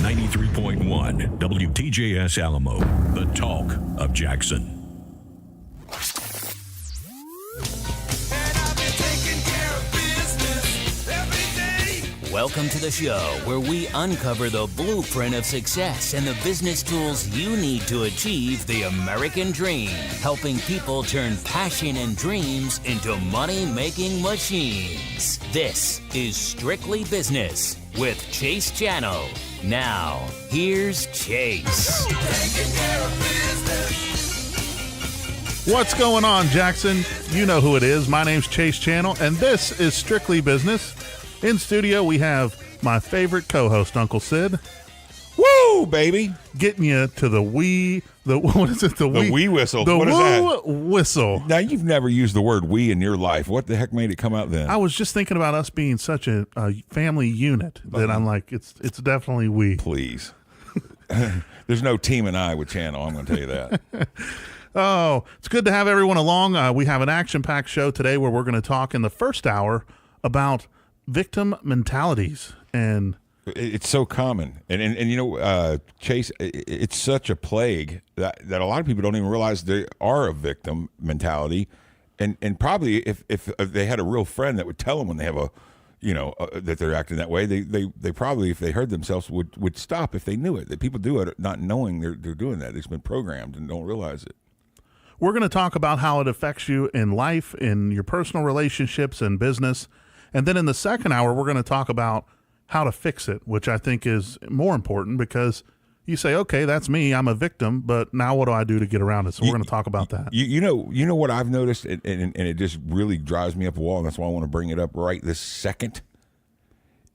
93.1 WTJS Alamo, the talk of Jackson. Welcome to the show where we uncover the blueprint of success and the business tools you need to achieve the American dream, helping people turn passion and dreams into money-making machines. This is Strictly Business with Chase Channel. Now, here's Chase. What's going on, Jackson? You know who it is. My name's Chase Channel, and this is Strictly Business. In studio, we have my favorite co-host, Uncle Sid. Woo, baby! Getting you to the wee whistle. The what is that? Whistle. Now, you've never used the word "we" in your life. What the heck made it come out then? I was just thinking about us being such a family unit that I'm like, it's definitely we. Please. There's no team and I with Channel, I'm going to tell you that. Oh, it's good to have everyone along. We have an action-packed show today where we're going to talk in the first hour about victim mentalities, and it's so common, and you know, Chase, it's such a plague that a lot of people don't even realize they are a victim mentality, and probably if they had a real friend that would tell them when they have that they're acting that way, they probably, if they heard themselves, would stop if they knew it. That people do it not knowing they're doing that. It's been programmed and don't realize it. We're going to talk about how it affects you in life, in your personal relationships and business. And then in the second hour, we're going to talk about how to fix it, which I think is more important because you say, okay, that's me. I'm a victim, but now what do I do to get around it? So we're going to talk about that. You know what I've noticed, and it just really drives me up a wall, and that's why I want to bring it up right this second,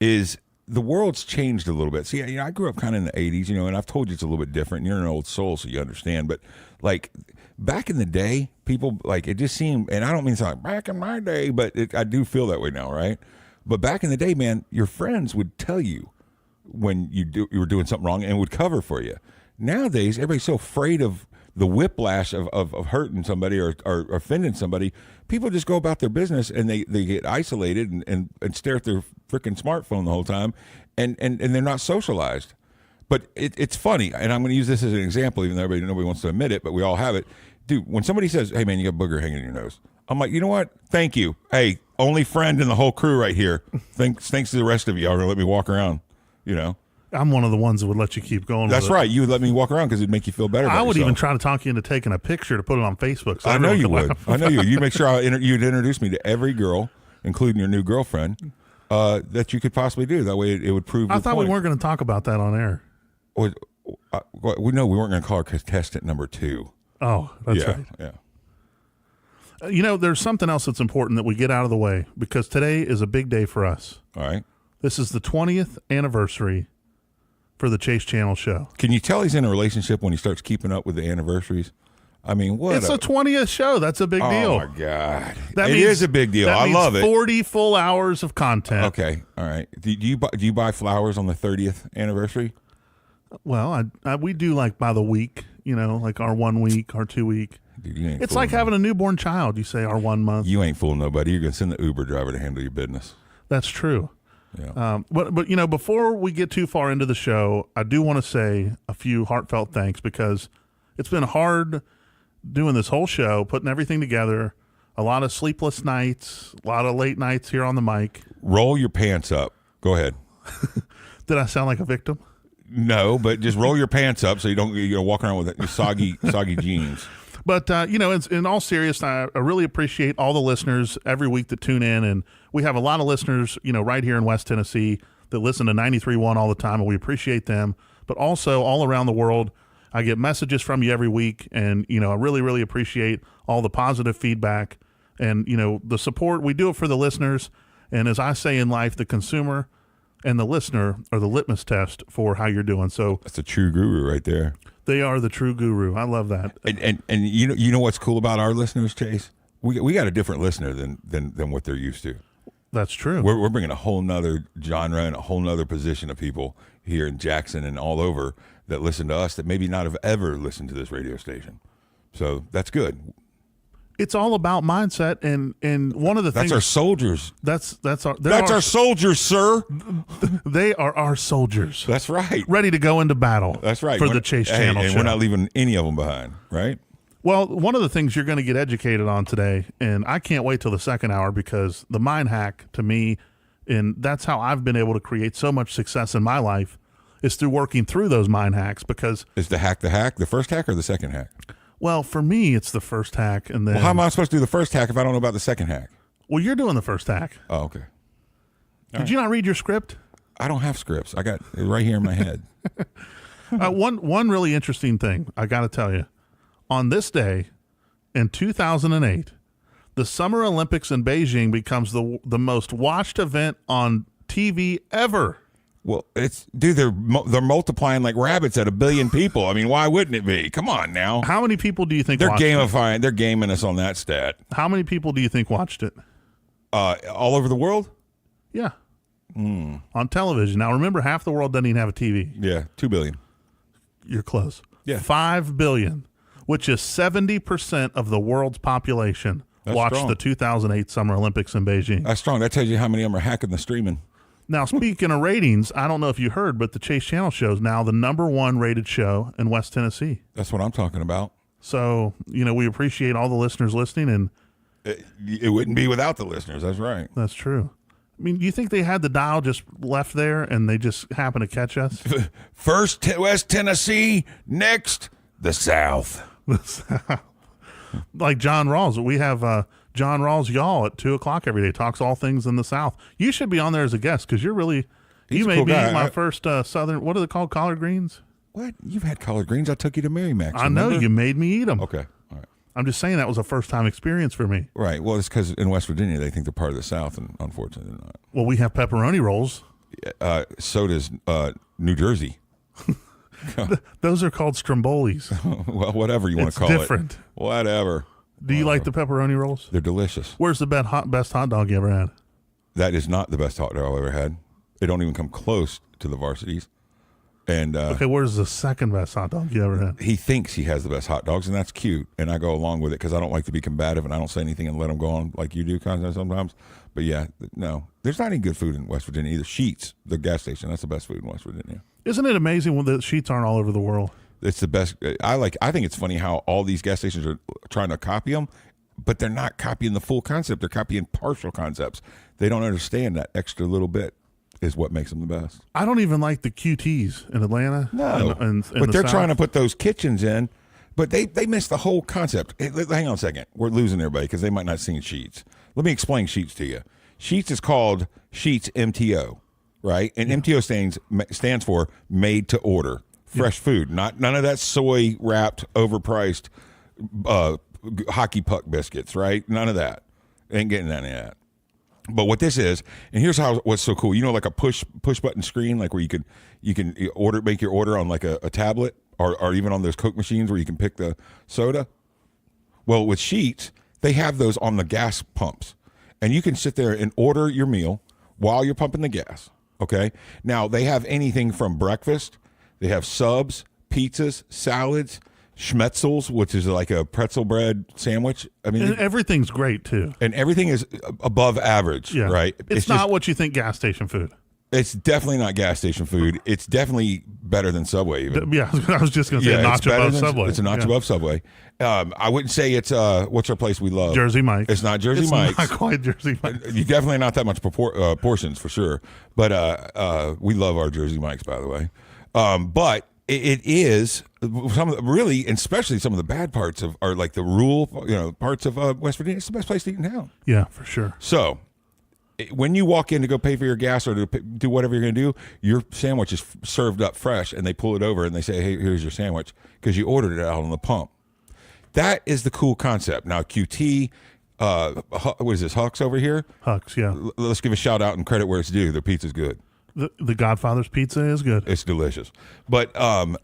is the world's changed a little bit. See, I grew up kind of in the 80s, and I've told you it's a little bit different. You're an old soul, so you understand. But, like, back in the day, people, like, it just seemed, and I don't mean to sound like back in my day, but I do feel that way now, right? But back in the day, man, your friends would tell you when you were doing something wrong and would cover for you. Nowadays, everybody's so afraid of the whiplash of hurting somebody or offending somebody. People just go about their business and they get isolated and stare at their freaking smartphone the whole time, and they're not socialized. But it's funny, and I'm going to use this as an example, even though nobody wants to admit it, but we all have it. Dude, when somebody says, hey, man, you got a booger hanging in your nose, I'm like, you know what? Thank you. Hey, only friend in the whole crew right here. Thanks to the rest of you. Y'all are going to let me walk around, I'm one of the ones that would let you keep going. That's right. You would let me walk around because it'd make you feel better about I would yourself. even try to talk you into taking a picture to put it on Facebook. So I know you would. I know you. You make sure you'd introduce me to every girl, including your new girlfriend, that you could possibly do. That way it would prove I thought we weren't going to talk about that on air. We weren't going to call her contestant number 2. Oh, that's right. Yeah. There's something else that's important that we get out of the way because today is a big day for us. All right. This is the 20th anniversary for the Chase Channel show. Can you tell he's in a relationship when he starts keeping up with the anniversaries? I mean, what? It's a 20th show. That's a big deal. Oh, my God. It is a big deal. I love it. 40 full hours of content. Okay. All right. Do you buy flowers on the 30th anniversary? Well, we do like by the week, like our 1 week, our 2 week. Dude, you ain't it's like having a newborn child. You say our 1 month. You ain't fooling nobody. You're going to send the Uber driver to handle your business. That's true. Yeah. But before we get too far into the show, I do want to say a few heartfelt thanks because it's been hard doing this whole show, putting everything together, a lot of sleepless nights, a lot of late nights here on the mic. Roll your pants up. Go ahead. Did I sound like a victim? No, but just roll your pants up so you don't walk around with your soggy jeans. But, in all seriousness, I really appreciate all the listeners every week that tune in. And we have a lot of listeners, right here in West Tennessee that listen to 93.1 all the time, and we appreciate them. But also all around the world, I get messages from you every week. And, I really, really appreciate all the positive feedback and, the support. We do it for the listeners. And as I say in life, the consumer and the listener are the litmus test for how you're doing. So that's a true guru right there. They are the true guru. I love that. And you know what's cool about our listeners, Chase? We got a different listener than what they're used to. That's true. We're bringing a whole nother genre and a whole nother position of people here in Jackson and all over that listen to us that maybe not have ever listened to this radio station. So that's good. It's all about mindset, and one of the That's things our soldiers. that's Our soldiers, sir. they are our soldiers. That's right. Ready to go into battle. That's right. For the Chase Channel and show. we're not leaving any of them behind, right? Well, one of the things you're going to get educated on today, and I can't wait till the second hour because the mind hack to me, and that's how I've been able to create so much success in my life, is through working through those mind hacks. Because Is the hack the first hack or the second hack? well, for me, it's the first hack, and then Well, how am I supposed to do the first hack if I don't know about the second hack? well, you're doing the first hack. Oh, okay. Did you not read your script? I don't have scripts. I got it right here in my head. One really interesting thing I got to tell you. On this day, in 2008, the Summer Olympics in Beijing becomes the most watched event on TV ever. Well, they're multiplying like rabbits at 1 billion people. I mean, why wouldn't it be? Come on now. How many people do you think They're watched it? gamifying. They're gaming us on that stat. How many people do you think watched it? All over the world? Yeah. On television. Now, remember, half the world doesn't even have a TV. Yeah, 2 billion. You're close. Yeah. 5 billion, which is 70% of the world's population That's watched strong. the 2008 Summer Olympics in Beijing. That's strong. That tells you how many of them are hacking the streaming. Now, speaking of ratings, I don't know if you heard, but the Chase Channel show is now the #1 rated show in West Tennessee. That's what I'm talking about. So, we appreciate all the listeners listening, and It wouldn't be without the listeners. That's right. that's true. I mean, you think they had the dial just left there and they just happened to catch us? First, West Tennessee. Next, the South. Like John Rawls. We have John Rawls Y'all at 2:00 every day. Talks all things in the South. You should be on there as a guest because you're really, He's you a may cool be guy. my first Southern, what are they called? Collard greens? What? You've had collard greens. I took you to Merrimack. I know, you made me eat them. Okay. All right. I'm just saying that was a first time experience for me. Right. Well, it's because in West Virginia they think they're part of the South, and unfortunately they're not. Well, we have pepperoni rolls. So does New Jersey. Those are called Strombolis. Well, whatever you want It's to call different. it. Whatever. Do you like the pepperoni rolls? They're delicious. Where's the best hot dog you ever had? That is not the best hot dog I've ever had. They don't even come close to the Varsities. And Okay, where's the second best hot dog you ever had? he thinks he has the best hot dogs, and that's cute. And I go along with it because I don't like to be combative, and I don't say anything and let them go on like you do kind of sometimes. But yeah, no, there's not any good food in West Virginia either. Sheets, the gas station, that's the best food in West Virginia. Isn't it amazing when the sheets aren't all over the world? It's the best. I think it's funny how all these gas stations are trying to copy them, but they're not copying the full concept. They're copying partial concepts. They don't understand that extra little bit is what makes them the best. I don't even like the QTs in Atlanta. No, but they're trying to put those kitchens in, but they miss the whole concept. Hang on a second. We're losing everybody because they might not have seen Sheets. Let me explain Sheets to you. Sheets is called Sheets MTO, right? And MTO stands for made to order. Fresh food, none of that soy wrapped, overpriced hockey puck biscuits, right? None of that. Ain't getting any of that. But what this is, and here's what's so cool. You know, like a push button screen, like where you can make your order on like a tablet, or even on those Coke machines where you can pick the soda. Well, with Sheets, they have those on the gas pumps, and you can sit there and order your meal while you're pumping the gas. Okay. Now they have anything from breakfast. They have subs, pizzas, salads, schmetzels, which is like a pretzel bread sandwich. I mean, And everything's great too. and everything is above average, Yeah. right? It's not what you think gas station food. It's definitely not gas station food. It's definitely better than Subway. Even. Yeah, I was just going to say a it's notch better above than- Subway. It's a notch Yeah. above Subway. I wouldn't say it's what's our place we love? Jersey Mike's. It's not Jersey It's Mike's. not quite Jersey Mike's. You definitely not that much portions for sure. But we love our Jersey Mike's, by the way. But it is some of the, really, and especially some of the bad parts of are like the rural, parts of West Virginia. It's the best place to eat in town. Yeah, for sure. So when you walk in to go pay for your gas or to do whatever you're going to do, your sandwich is served up fresh, and they pull it over and they say, "Hey, here's your sandwich," because you ordered it out on the pump. That is the cool concept. Now, QT, what is this, Huck's over here? Huck's, yeah. Let's give a shout out and credit where it's due. Their pizza's good. The Godfather's pizza is good. It's delicious. But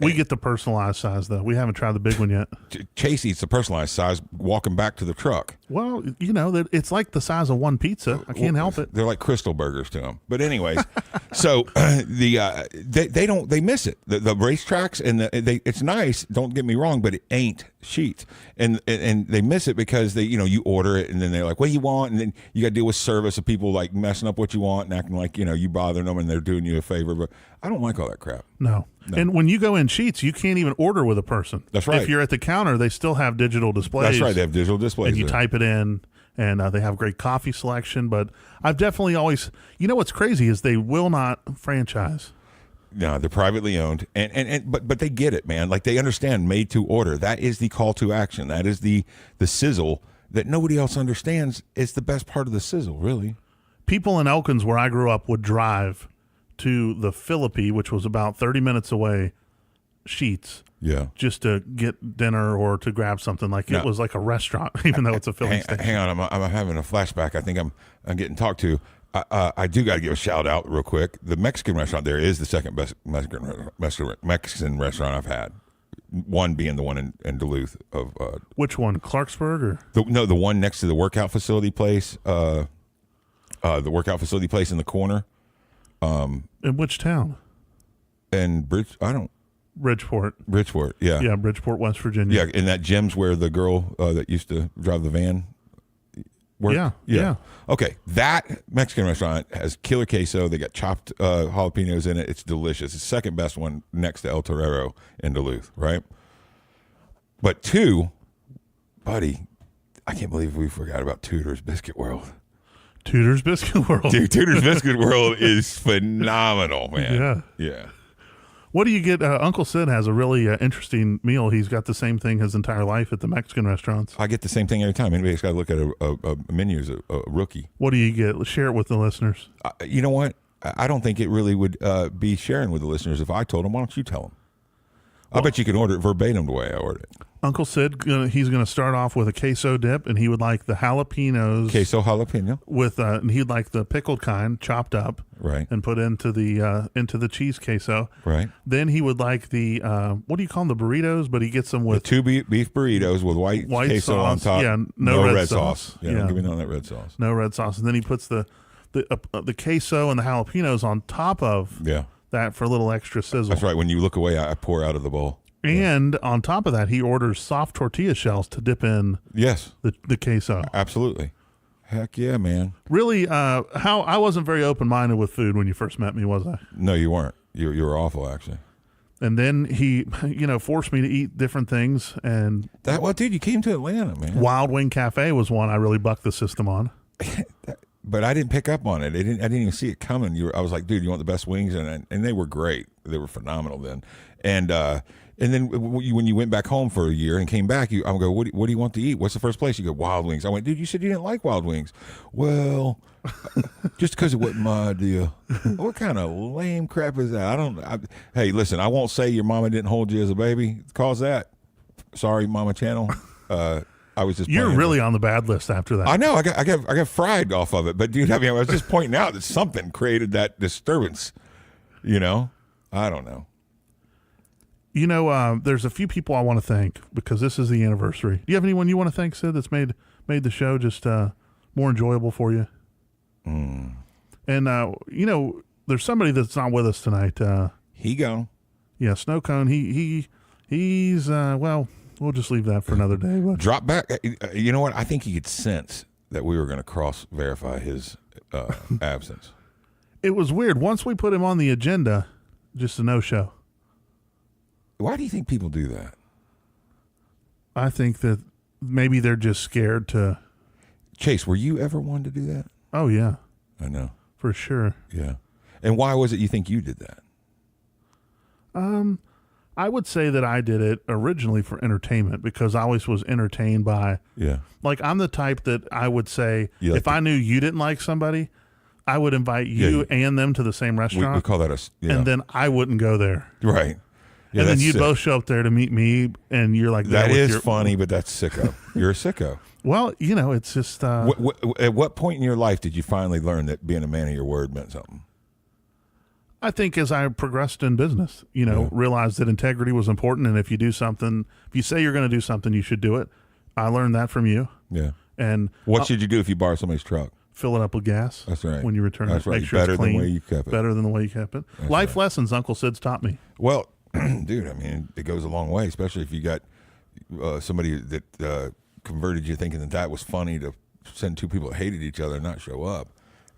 We get the personalized size though. We haven't tried the big one yet. Chase eats the personalized size walking back to the truck. Well, that it's like the size of one pizza. I can't help it. They're like crystal burgers to him. But anyways, so they miss it. The racetracks and it's nice. Don't get me wrong, but it ain't Sheetz, and they miss it because you order it and then they're like, what do you want? And then you got to deal with service of people like messing up what you want and acting like you bothering them and they're doing you a favor. But I don't like all that crap. No. And when you go in Sheetz, you can't even order with a person. That's right. If you're at the counter, they still have digital displays. That's right. They have digital displays. And you there. type it in, and they have great coffee selection. But I've definitely always, what's crazy is they will not franchise. No, they're privately owned, but they get it, man. Like they understand made to order. That is the call to action. That is the sizzle that nobody else understands. It's the best part of the sizzle, really. People in Elkins, where I grew up, would drive to the Philippi, which was about 30 minutes away, Sheetz, just to get dinner or to grab something. Like it was like a restaurant, even though it's a filling station. Hang on, I'm having a flashback. I think I'm getting talked to. I do got to give a shout out real quick. The Mexican restaurant there is the second best Mexican restaurant I've had. One being the one in Duluth of which one, Clarksburg or the one next to the workout facility place. The workout facility place in the corner. In which town? And Bridgeport, yeah. Bridgeport, West Virginia. Yeah, and that gym's where the girl that used to drive the van worked. Yeah. Okay, that Mexican restaurant has killer queso. They got chopped jalapenos in it. It's delicious. It's the second best one next to El Torero in Duluth, right? But two, buddy, I can't believe we forgot about Tudor's Biscuit World. Tudor's Biscuit World. Dude, Tudor's Biscuit World is phenomenal, man. Yeah. What do you get? Uncle Sid has a really interesting meal. He's got the same thing his entire life at the Mexican restaurants. I get the same thing every time. Anybody's got to look at a menu as a rookie. What do you get? Let's share it with the listeners. You know what? I don't think it really would be sharing with the listeners if I told them. Why don't you tell them? I bet you can order it verbatim the way I ordered it. Uncle Sid, he's going to start off with a queso dip, and he would like the jalapenos. Queso jalapeno. And he'd like the pickled kind, chopped up, right, and put into the cheese queso. Right. Then he would like the what do you call them, the burritos? But he gets them with the two beef burritos with white queso sauce on top. Yeah, no red sauce. Yeah, don't give me none of that red sauce. No red sauce. And then he puts the queso and the jalapenos on top of that for a little extra sizzle. That's right. When you look away, I pour out of the bowl. And on top of that, he orders soft tortilla shells to dip in. Yes, the queso. Absolutely. Heck yeah, man. Really, how I wasn't very open-minded with food when you first met me, was I? No, you weren't. You were awful, actually. And then he, forced me to eat different things. And dude, you came to Atlanta, man. Wild Wing Cafe was one I really bucked the system on. But I didn't pick up on it. I didn't even see it coming. I was like, dude, you want the best wings? And they were great. They were phenomenal then. And then when you went back home for a year and came back, I would go, what do you want to eat? What's the first place? You go, Wild Wings. I went, dude, you said you didn't like Wild Wings. Well, just because it wasn't my idea. What kind of lame crap is that? Hey, listen, I won't say your mama didn't hold you as a baby. Cause that. Sorry, Mama Channel. I was just. You're really on the bad list after that. I know. I got fried off of it. But dude, I was just pointing out that something created that disturbance. I don't know. There's a few people I want to thank because this is the anniversary. Do you have anyone you want to thank, Sid, that's made the show just more enjoyable for you? And there's somebody that's not with us tonight. He gone. Yeah, Snow Cone. He's we'll just leave that for another day. But. Drop back. You know what? I think he could sense that we were going to cross-verify his absence. It was weird. Once we put him on the agenda, just a no-show. Why do you think people do that? I think that maybe they're just scared to. Chase, were you ever one to do that? Oh, yeah. I know. For sure. Yeah. And why was it you think you did that? I would say that I did it originally for entertainment because I always was entertained by. Yeah. Like, I'm the type that I would say, if I knew you didn't like somebody, I would invite you and them to the same restaurant. We call that and then I wouldn't go there. Right. Yeah, and then you'd both show up there to meet me, and you're like, that is funny, but that's sicko. You're a sicko. Well, it's just. At what point in your life did you finally learn that being a man of your word meant something? I think as I progressed in business, realized that integrity was important. And if you do something, if you say you're going to do something, you should do it. I learned that from you. Yeah. And what should you do if you borrow somebody's truck? Fill it up with gas. That's right. When you return That's it. right. Make sure Better it's clean. than the way you kept it. Better than the way you kept it. That's Life right. lessons Uncle Sid's taught me. Well, dude, I mean, it goes a long way, especially if you got somebody that converted you thinking that was funny to send two people that hated each other and not show up.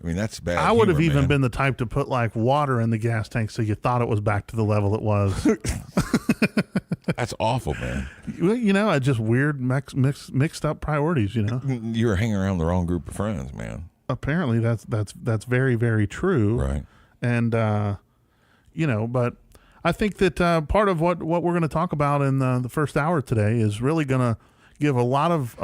I mean, that's bad. I would have humor, even man. been the type to put like water in the gas tank so you thought it was back to the level it was. That's awful, man. Just weird mixed up priorities. You were hanging around the wrong group of friends, man. Apparently, that's very, very true. Right. And but I think that part of what we're going to talk about in the first hour today is really going to give a lot of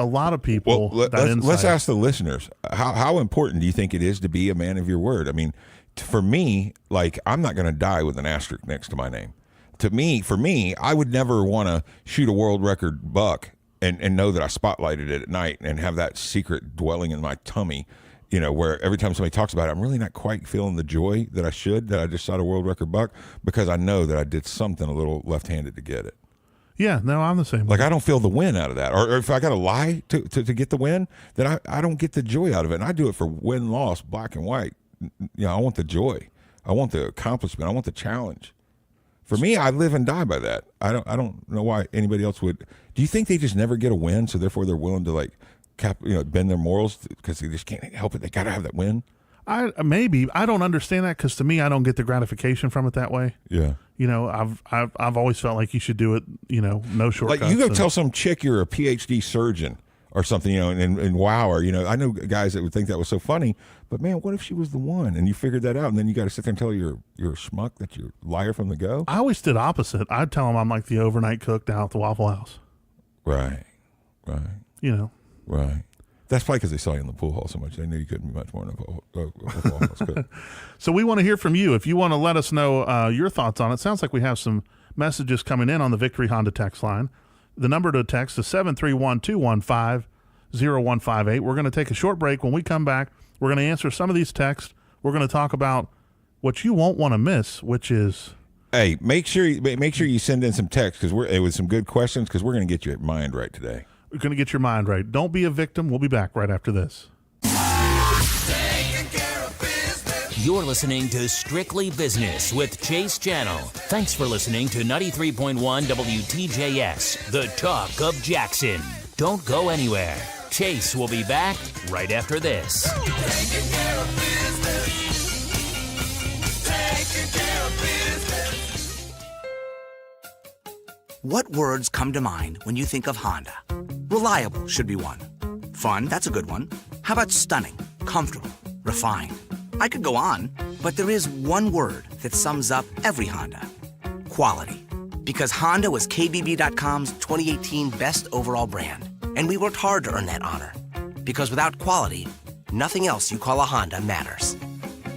people that insight. Let's ask the listeners, how important do you think it is to be a man of your word? I mean, for me, like, I'm not going to die with an asterisk next to my name. For me, I would never want to shoot a world record buck and know that I spotlighted it at night and have that secret dwelling in my tummy, where every time somebody talks about it, I'm really not quite feeling the joy that I should, that I just shot a world record buck, because I know that I did something a little left-handed to get it. Yeah, no, I'm the same. Like, I don't feel the win out of that. Or if I got to lie to get the win, then I don't get the joy out of it. And I do it for win-loss, black and white. I want the joy. I want the accomplishment. I want the challenge. For me, I live and die by that. I don't know why anybody else would. Do you think they just never get a win, so therefore they're willing to bend their morals because they just can't help it? They got to have that win. I don't understand that, because to me, I don't get the gratification from it that way. Yeah. I've always felt like you should do it. No shortcuts. Like, you go tell some chick you're a PhD surgeon or something, and wow, or I know guys that would think that was so funny, but man, what if she was the one and you figured that out, and then you got to sit there and tell her you're a schmuck, that you're a liar from the go? I always did opposite. I'd tell them I'm like the overnight cook down at the Waffle House. Right. Right. That's probably because they saw you in the pool hall so much. They knew you couldn't be much more than a Waffle House cook. So we want to hear from you. If you want to let us know your thoughts on it. Sounds like we have some messages coming in on the Victory Honda text line. The number to text is 731-215-0158. We're going to take a short break. When we come back, we're going to answer some of these texts. We're going to talk about what you won't want to miss, which is... Hey, make sure you send in some text with some good questions, because we're going to get your mind right today. We're going to get your mind right. Don't be a victim. We'll be back right after this. You're listening to Strictly Business with Chase Channel. Thanks for listening to 93.1 WTJS, the talk of Jackson. Don't go anywhere. Chase will be back right after this. What words come to mind when you think of Honda? Reliable should be one. Fun, that's a good one. How about stunning, comfortable, refined? I could go on, but there is one word that sums up every Honda. Quality. Because Honda was KBB.com's 2018 Best Overall Brand, and we worked hard to earn that honor. Because without quality, nothing else you call a Honda matters.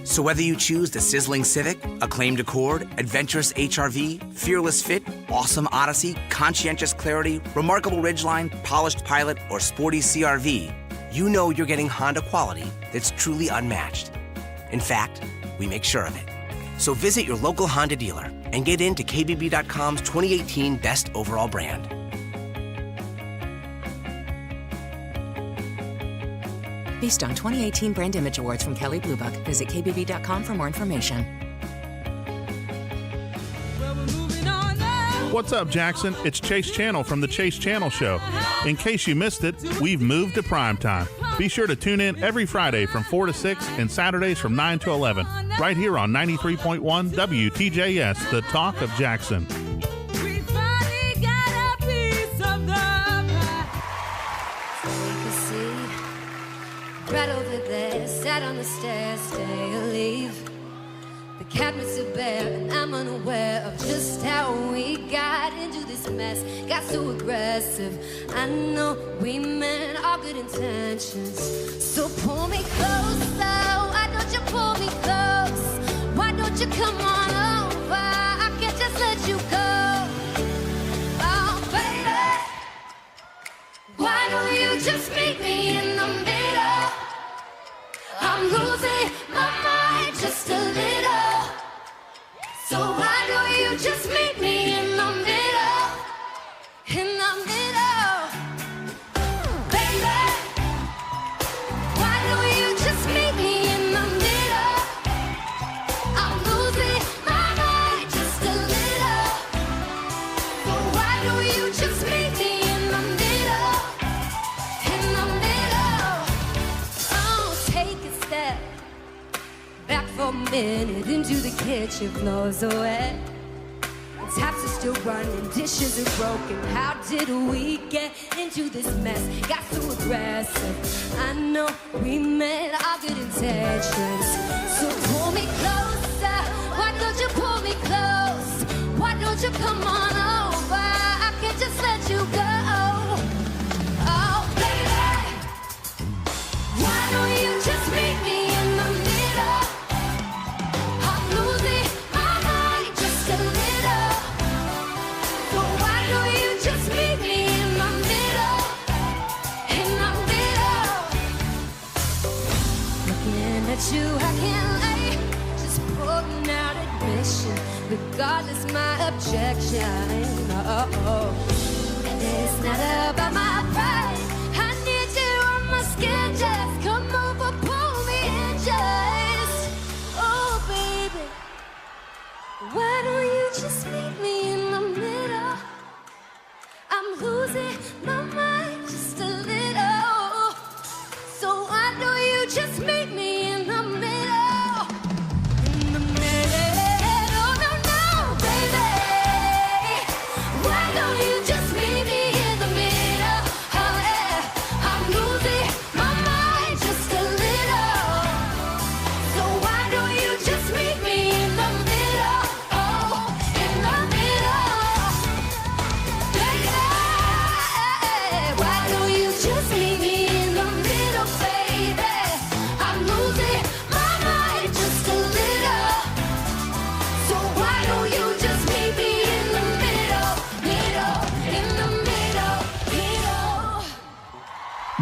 So whether you choose the sizzling Civic, acclaimed Accord, adventurous HR-V, fearless fit, awesome Odyssey, conscientious Clarity, remarkable Ridgeline, polished Pilot, or sporty CR-V, you know you're getting Honda quality that's truly unmatched. In fact, we make sure of it. So visit your local Honda dealer and get into KBB.com's 2018 Best Overall Brand. Based on 2018 Brand Image Awards from Kelley Blue Book. Visit kbb.com for more information. What's up, Jackson? It's Chase Channel from the Chase Channel Show. In case you missed it, we've moved to primetime. Be sure to tune in every Friday from 4 to 6 and Saturdays from 9 to 11, right here on 93.1 WTJS, the talk of Jackson. Right over there, sat on the stairs, stay or leave. The cabinets are bare, and I'm unaware of just how we got into this mess. Got so aggressive. I know we meant all good intentions. So pull me closer. Why don't you pull me close? Why don't you come on over? I can't just let you go. Oh, baby. Why don't you just meet me in the middle? I'm losing my mind just a little. you just meet me in the middle? In the middle, baby. Why don't you just meet me in the middle? I'm losing my mind just a little. So why don't you just meet me in the middle? In the middle. Oh, take a step back for a minute into the kitchen. Floors are wet, taps are still running, dishes are broken. How did we get into this mess? Got so aggressive. I know we meant all good intentions. So pull me closer. Why don't you pull me close? Why don't you come on over? I can't just let you go. Oh, baby. Why don't you just meet me in the middle? I'm losing my mind just a little. So why don't you just meet me in the middle? In the middle. Looking at you, I can't lay. Just putting out admission. Regardless my objection. Oh. And it's not about my pride. I need you on my skin. Just come over, pull me in just. Oh, baby. Why don't you just meet me in the middle? I'm losing my mind just a little. So why don't you just meet me in the middle? In the middle, no, baby. Why don't you just meet me in the middle? Oh, yeah. I'm losing my mind just a little. So why don't you just meet me in the middle? Oh, in the middle. Baby, why don't you just meet me in the middle, baby? I'm losing my mind just a little. So why don't you just meet me in the middle, in the middle.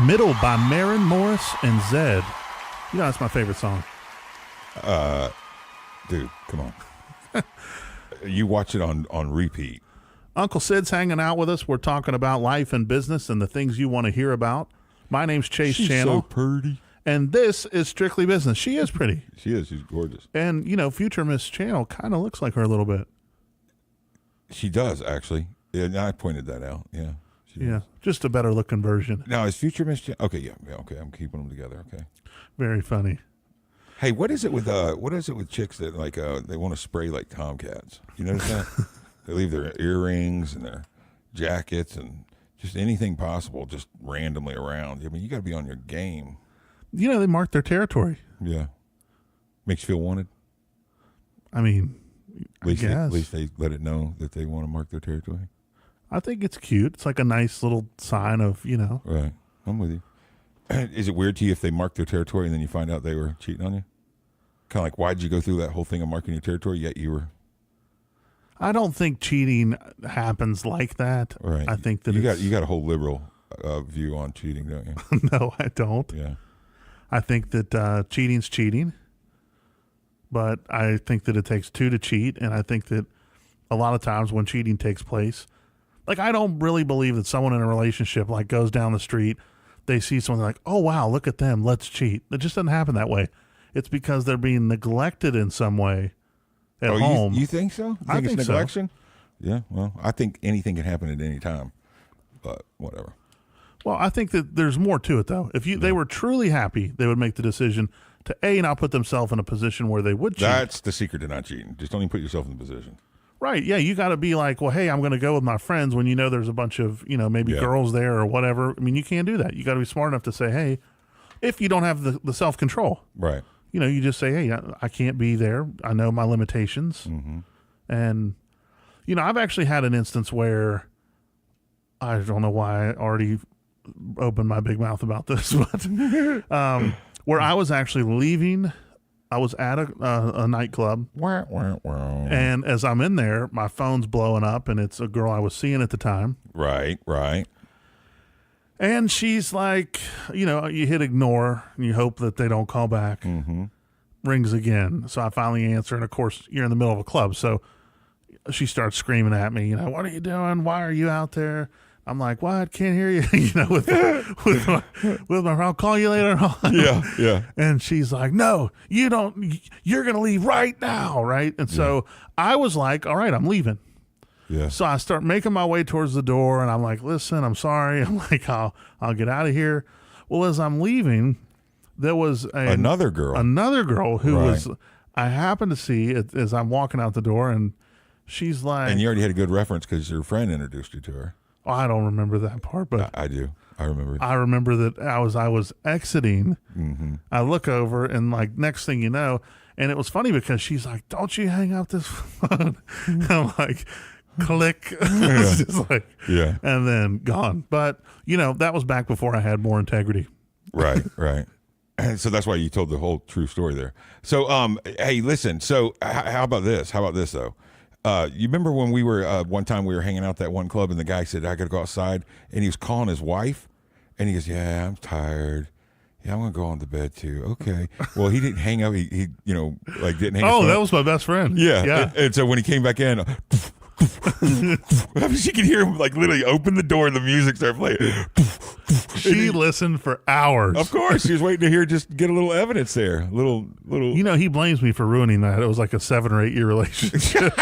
Middle by Maren Morris and Zed. You know, that's my favorite song. Dude, come on. You watch it on repeat. Uncle Sid's hanging out with us. We're talking about life and business and the things you want to hear about. My name's Chase She's Channel, so pretty. and this is Strictly Business. She is pretty. She is. She's gorgeous. And, you know, future Miss Channel kind of looks like her a little bit. She does, actually. Yeah, I pointed that out. Yeah. She Yeah, does. just a better looking version. Now, is Future Miss okay, yeah, okay. I'm keeping them together, okay. Very funny. Hey, what is it with chicks that like they want to spray like tomcats? You notice that? They leave their earrings and their jackets and just anything possible just randomly around. I mean, you got to be on your game. You know, they mark their territory. Yeah. Makes you feel wanted. I mean, At least, guess. at least they let it know that they want to mark their territory. I think it's cute. It's like a nice little sign of, you know. Right. I'm with you. Is it weird to you if they mark their territory and then you find out they were cheating on you? Kind of like, why did you go through that whole thing of marking your territory, yet you were... I don't think cheating happens like that. Right. I think that you got a whole liberal view on cheating, don't you? No, I don't. Yeah. I think that cheating's cheating, but I think that it takes two to cheat, and I think that a lot of times when cheating takes place, like I don't really believe that someone in a relationship like goes down the street, they see someone like, oh wow, look at them, let's cheat. It just doesn't happen that way. It's because they're being neglected in some way at home. You think so? I think it's so. neglection? Yeah, well, I think anything can happen at any time, but whatever. Well, I think that there's more to it, though. If they were truly happy, they would make the decision to not put themselves in a position where they would cheat. That's the secret to not cheating. Just don't even put yourself in the position. Right. Yeah. You got to be like, well, hey, I'm going to go with my friends when you know there's a bunch of, maybe girls there or whatever. I mean, you can't do that. You got to be smart enough to say, hey, if you don't have the self-control. Right. You just say, hey, I can't be there. I know my limitations. Mm-hmm. And, I've actually had an instance where I don't know why I already opened my big mouth about this, but where I was actually leaving, I was at a nightclub, and as I'm in there, my phone's blowing up, and it's a girl I was seeing at the time. Right. And she's like, you hit ignore, and you hope that they don't call back. Mm-hmm. Rings again. So I finally answer, and of course, you're in the middle of a club, so she starts screaming at me, what are you doing? Why are you out there? I'm like, what? Can't hear you. with my, I'll call you later on. Yeah. And she's like, no, you don't. You're going to leave right now. Right. And so I was like, all right, I'm leaving. Yeah. So I start making my way towards the door, and I'm like, listen, I'm sorry. I'm like, I'll get out of here. Well, as I'm leaving, there was Another girl who Right. was, I happened to see as I'm walking out the door, and she's like, And you already had a good reference because your friend introduced you to her. oh, I don't remember that part, but I do. I remember. I remember that I was exiting. Mm-hmm. I look over, and like next thing you know, and it was funny because she's like, "Don't you hang up this phone?" I'm like, click, it's just like, Yeah. and then gone. But that was back before I had more integrity. Right. And so that's why you told the whole true story there. So, hey, listen. So, how about this? How about this though? You remember when we were one time we were hanging out at that one club, and the guy said, "I got to go outside," and he was calling his wife, and he goes, "Yeah, I'm tired. Yeah, I'm gonna go on to bed too." Okay. Well, he didn't hang up. He didn't hang. His phone. That was my best friend. Yeah. And so when he came back in, she could hear him literally open the door and the music started playing. She listened for hours. Of course, she was waiting to hear, just get a little evidence there. Little. He blames me for ruining that. It was like a 7 or 8 year relationship.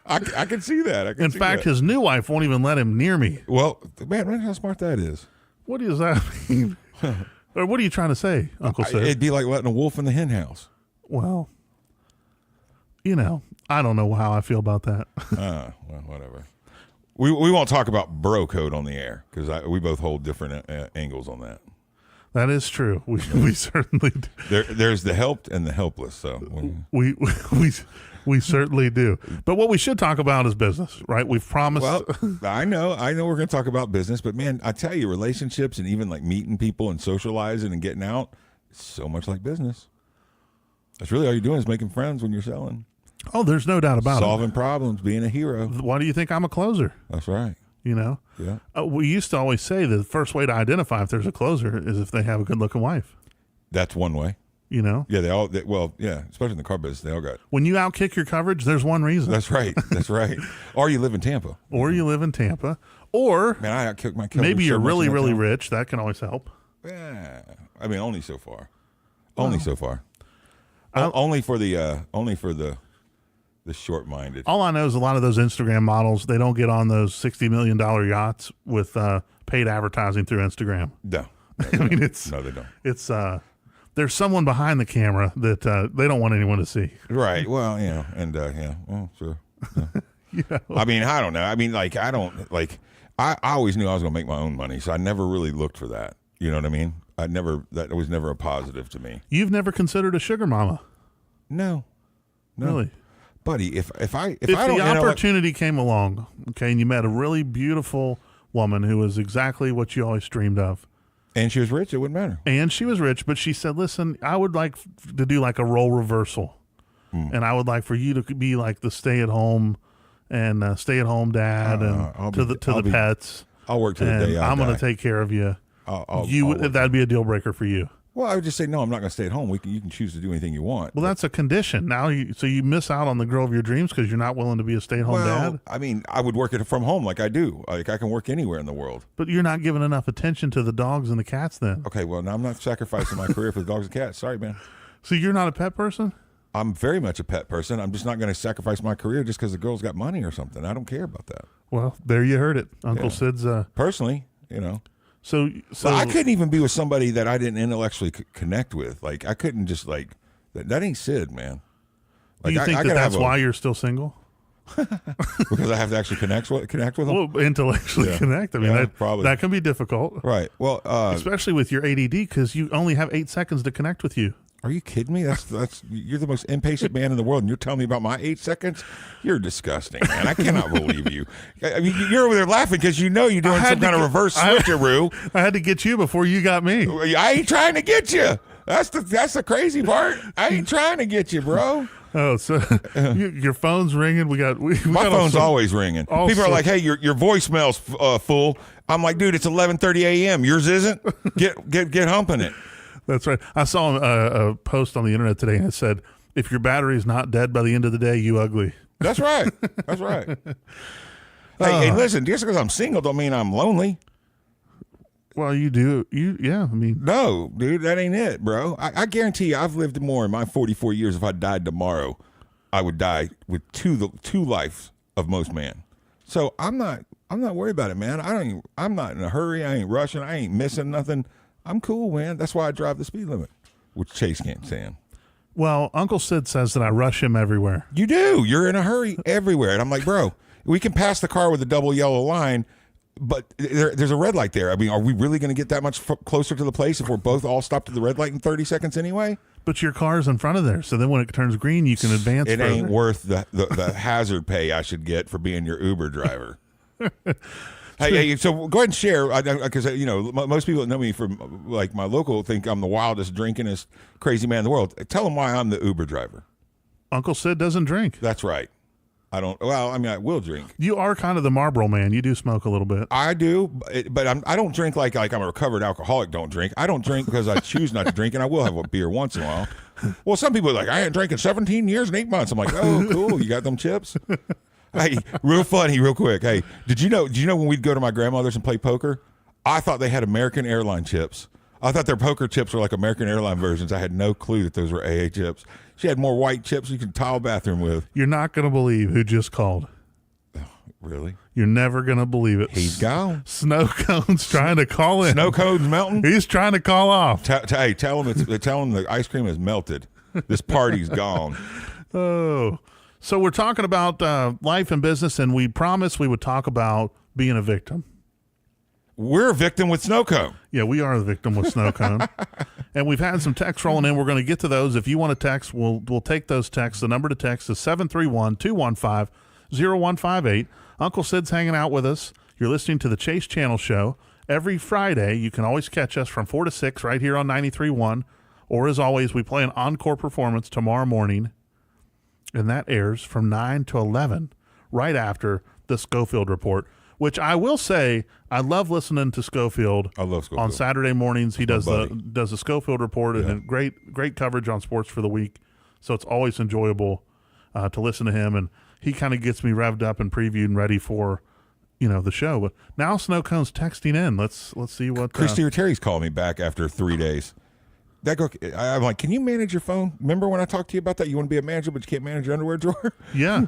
I can see that. In fact, his new wife won't even let him near me. Well, man, how smart that is. What does that mean? Or what are you trying to say, Uncle Sid? It'd be like letting a wolf in the hen house. Well, I don't know how I feel about that. Well, whatever. We won't talk about bro code on the air because we both hold different angles on that. That is true. We certainly do. There's the helped and the helpless. So we certainly do. But what we should talk about is business, right? We've promised. Well, I know we're going to talk about business, but man, I tell you, relationships and even meeting people and socializing and getting out, it's so much like business. That's really all you're doing is making friends when you're selling. Oh, there's no doubt about Solving problems, being a hero. Why do you think I'm a closer? That's right. Yeah. We used to always say that the first way to identify if there's a closer is if they have a good-looking wife. That's one way. Yeah, especially in the car business, they all got. When you outkick your coverage, there's one reason. That's right. Or you live in Tampa. Or you live in Tampa. Or man, I outkicked my coverage. Maybe you're so really, much in that really town. rich. That can always help. Yeah, I mean, only so far. Only so far. Only for the short-minded. All I know is a lot of those Instagram models, they don't get on those $60 million yachts with paid advertising through Instagram. No. I mean, No, they don't. It's there's someone behind the camera that they don't want anyone to see. Right. Well, and well, sure. Yeah. I mean, I don't know. I mean, I always knew I was going to make my own money, so I never really looked for that. You know what I mean? That was never a positive to me. You've never considered a sugar mama? No. Really? Buddy, if the opportunity came along, okay, and you met a really beautiful woman who was exactly what you always dreamed of, and she was rich, it wouldn't matter. And she was rich, but she said, "Listen, I would like to do like a role reversal, and I would like for you to be like the stay-at-home dad and to the pets. I'll work to the day I'm going to take care of you. That'd be a deal breaker for you." Well, I would just say, no, I'm not going to stay at home. You can choose to do anything you want. Well, that's a condition. Now, you miss out on the girl of your dreams because you're not willing to be a stay-at-home dad? I mean, I would work it from home like I do. Like I can work anywhere in the world. But you're not giving enough attention to the dogs and the cats then. Okay, well, now I'm not sacrificing my career for the dogs and cats. Sorry, man. So you're not a pet person? I'm very much a pet person. I'm just not going to sacrifice my career just because the girl's got money or something. I don't care about that. Well, there you heard it. Uncle Sid's... Personally, So I couldn't even be with somebody that I didn't intellectually connect with. Like I couldn't just that ain't Sid, man. Do you think that's why you're still single? Because I have to actually connect with them. Well, intellectually connect. I mean, that can be difficult, right? Well, especially with your ADD, because you only have 8 seconds to connect with you. Are you kidding me? That's you're the most impatient man in the world, and you're telling me about my 8 seconds? You're disgusting, man. I cannot believe you. I mean, you're over there laughing because you're doing some kind of reverse switcheroo. I had to get you before you got me. I ain't trying to get you. That's the crazy part. I ain't trying to get you, bro. Oh, so your phone's ringing. My phone's always ringing. People are like, "Hey, your voicemail's full." I'm like, "Dude, it's 11:30 a.m. Yours isn't. Get humping it." That's right. I saw a post on the internet today and it said, "If your battery's not dead by the end of the day, you ugly." That's right. That's right. Hey, listen, just because I'm single don't mean I'm lonely. Well, you do. Yeah, I mean. No, dude, that ain't it, bro. I guarantee you I've lived more in my 44 years. If I died tomorrow, I would die with two lives of most men. So I'm not worried about it, man. I'm not in a hurry. I ain't rushing. I ain't missing nothing. I'm cool, man. That's why I drive the speed limit, which Chase can't stand. Well, Uncle Sid says that I rush him everywhere. You do. You're in a hurry everywhere. And I'm like, bro, we can pass the car with a double yellow line, but there's a red light there. I mean, are we really going to get that much closer to the place if we're both all stopped at the red light in 30 seconds anyway? But your car's in front of there, so then when it turns green, you can advance It further. ain't worth the hazard pay I should get for being your Uber driver. Hey, so go ahead and share, because most people that know me from like my local think I'm the wildest, drinkingest, crazy man in the world. Tell them why I'm the Uber driver. Uncle Sid doesn't drink. That's right. I don't. Well, I mean, I will drink. You are kind of the Marlboro man. You do smoke a little bit. I do, but I don't drink like I'm a recovered alcoholic. Don't drink. I don't drink because I choose not to drink, and I will have a beer once in a while. Well, some people are like, I ain't drinking 17 years and 8 months. I'm like, oh, cool. You got them chips? Hey, real funny, real quick. Hey, did you know when we'd go to my grandmother's and play poker, I thought they had American Airline chips. I thought their poker chips were like American Airline versions. I had no clue that those were AA chips. She had more white chips you could tile a bathroom with. You're not going to believe who just called. Really? You're never going to believe it. He's gone. Snow Cone's trying to call in. Snow Cone's melting? He's trying to call off. Hey, tell him the ice cream is melted. This party's gone. Oh. So we're talking about life and business, and we promised we would talk about being a victim. We're a victim with Snow Cone. Yeah, we are the victim with Snow Cone. And we've had some texts rolling in. We're going to get to those. If you want to text, we'll take those texts. The number to text is 731-215-0158. Uncle Sid's hanging out with us. You're listening to the Chase Channel Show. Every Friday, you can always catch us from 4 to 6 right here on 93.1. Or as always, we play an encore performance tomorrow morning. And that airs from 9 to 11, right after the Schofield Report, which I will say I love listening to Schofield. I love Schofield. On Saturday mornings. He does my the Schofield Report, and great coverage on sports for the week. So it's always enjoyable to listen to him, and he kind of gets me revved up and previewed and ready for the show. But now Snow Cone's texting in. Let's see what Christy or Terry's called me back after 3 days. I'm like, can you manage your phone? Remember when I talked to you about that? You want to be a manager, but you can't manage your underwear drawer? Yeah.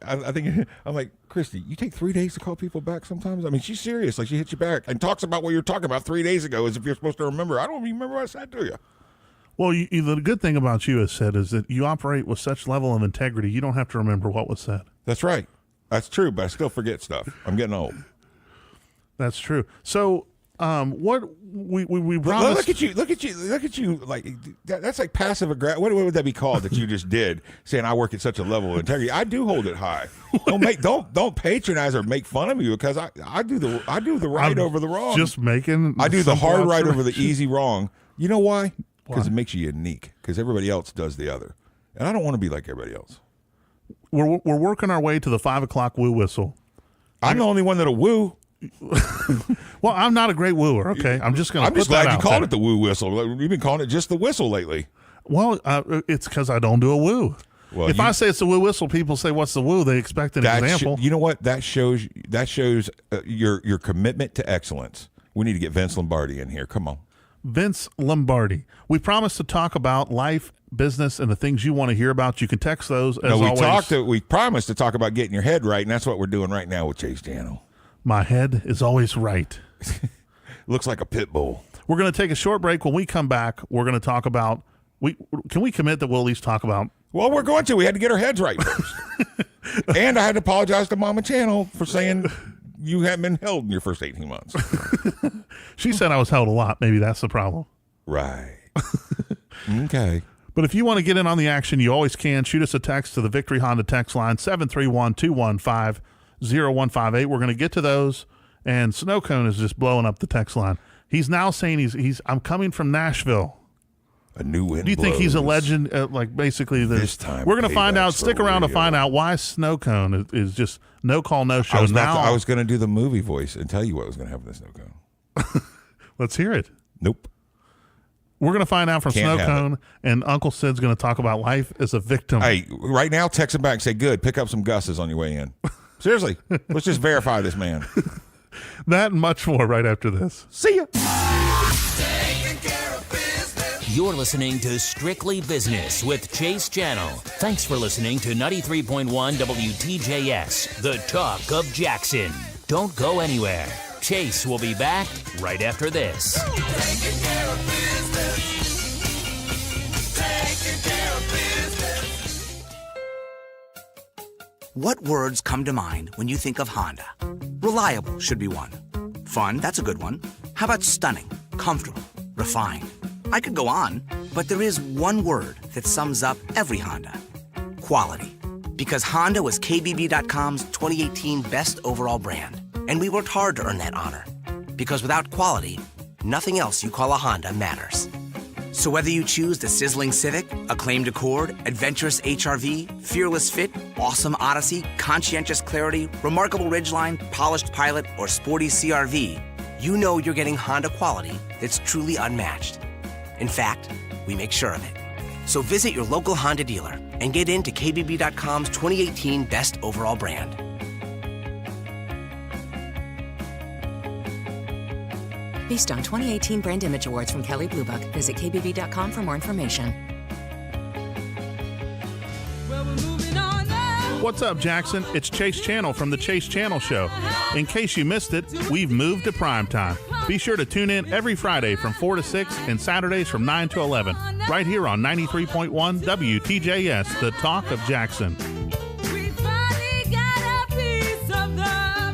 I think, I'm like, Christy, you take 3 days to call people back sometimes? I mean, she's serious. Like, she hits you back and talks about what you were talking about 3 days ago as if you're supposed to remember. I don't even remember what I said to you. Well, the good thing about you, is that you operate with such level of integrity, you don't have to remember what was said. That's right. That's true, but I still forget stuff. I'm getting old. That's true. So, what we promised. Look at you. Like that's like passive aggressive. What would that be called that you just did? Saying I work at such a level of integrity. I do hold it high. Don't patronize or make fun of me because I do the right I'm over the wrong. Just making. I do the hard right over the observation. easy wrong. You know why? Because it makes you unique. Because everybody else does the other, and I don't want to be like everybody else. We're working our way to the 5 o'clock woo whistle. I'm the only one that'll woo. Well, I'm not a great wooer. Okay, I'm just going to. I'm just glad you called it the woo whistle. You've been calling it just the whistle lately. Well, it's because I don't do a woo. Well, if I say it's a woo whistle, people say, "What's the woo?" They expect an example. You know what? That shows your commitment to excellence. We need to get Vince Lombardi in here. Come on, Vince Lombardi. We promised to talk about life, business, and the things you want to hear about. You can text those. As always. We promised to talk about getting your head right, and that's what we're doing right now with Chase Channel. My head is always right. Looks like a pit bull. We're going to take a short break. When we come back, we're going to talk about. Can we commit that we'll at least talk about? Well, we're going to. We had to get our heads right first. And I had to apologize to Mama Channel for saying you haven't been held in your first 18 months. She said I was held a lot. Maybe that's the problem. Right. Okay. But if you want to get in on the action, you always can. Shoot us a text to the Victory Honda text line, 731-215-0158. We're going to get to those, and Snow Cone is just blowing up the text line. He's now saying I'm coming from Nashville. A new wind Do you think blows. he's a legend? Like basically, This time we're going to find out. payback's Stick for around to real. find out why Snow Cone is just no call, no show. I was going to do the movie voice and tell you what was going to happen to Snow Cone. Let's hear it. Nope. We're going to find out from Can't Snow have Cone, and Uncle Sid's going to talk about life as a victim. Hey, right now, text him back and say, good, pick up some Gus's on your way in. Seriously, let's just verify this man. That and much more right after this. See ya. You're listening to Strictly Business with Chase Channel. Thanks for listening to 93.1 WTJS, the talk of Jackson. Don't go anywhere. Chase will be back right after this. What words come to mind when you think of Honda? Reliable should be one. Fun, that's a good one. How about stunning, comfortable, refined? I could go on, but there is one word that sums up every Honda. Quality. Because Honda was KBB.com's 2018 Best Overall Brand, and we worked hard to earn that honor. Because without quality, nothing else you call a Honda matters. So whether you choose the sizzling Civic, acclaimed Accord, adventurous HRV, fearless Fit, awesome Odyssey, conscientious Clarity, remarkable Ridgeline, polished Pilot, or sporty CRV, you know you're getting Honda quality that's truly unmatched. In fact, we make sure of it. So visit your local Honda dealer and get into KBB.com's 2018 Best Overall Brand. Based on 2018 Brand Image Awards from Kelley Blue Book, visit kbb.com for more information. What's up, Jackson? It's Chase Channel from the Chase Channel Show. In case you missed it, we've moved to primetime. Be sure to tune in every Friday from 4 to 6 and Saturdays from 9 to 11, right here on 93.1 WTJS, the talk of Jackson. We finally got a piece of the pie.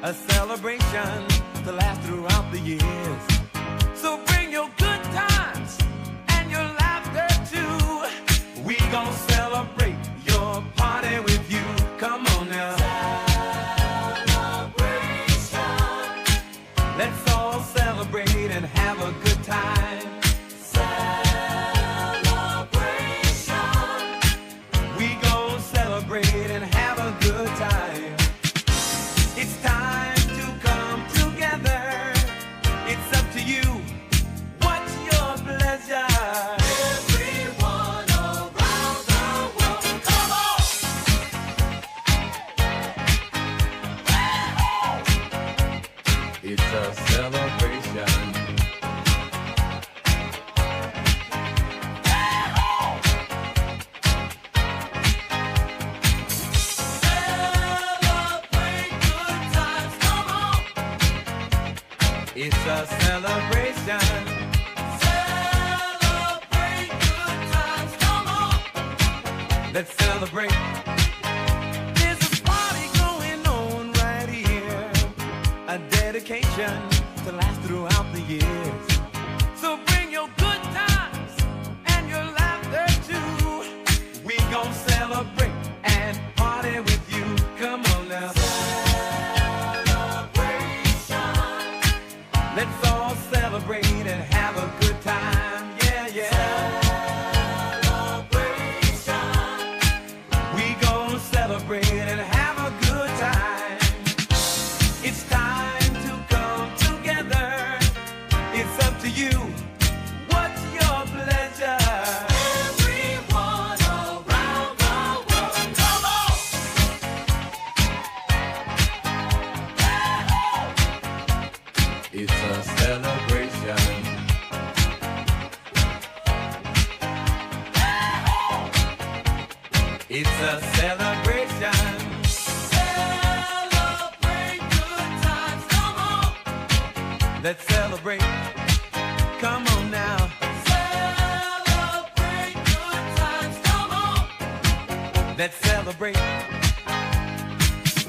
A celebration to last throughout the years. So bring your good times and your laughter too. We gon' celebrate your party with you. Come on now. Celebration. Let's all celebrate and have a good time. Celebration. We gon' celebrate and have a good time. It's time to come together. It's up to you. What's your pleasure? Everyone around the world, come on! It's a celebration. It's a celebration. Celebrate good times, come on. Let's celebrate. There's a party going on right here. A dedication to last throughout the years. So bring your good times and your laughter too. We gon' celebrate and party with you. Come on now. Let's all celebrate and have a good time. Yeah, yeah. Celebration. We gon' celebrate and have a good time. It's time to come together. It's up to you. What's your pleasure? Everyone around the world, come on! It's a celebration. It's a celebration. Celebrate Let's celebrate. Come on now. Celebrate good times. Come on. Let's celebrate.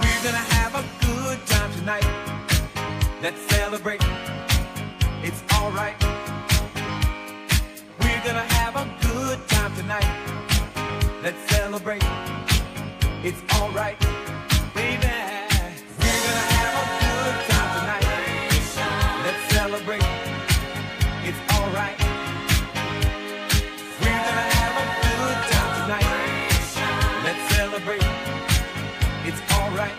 We're gonna have a good time tonight. Let's celebrate. It's all right. We're gonna have a good time tonight. Let's celebrate. It's all right, baby. We're gonna have a good time tonight. Let's celebrate. It's all right. We're gonna have a good time tonight. Let's celebrate. It's all right.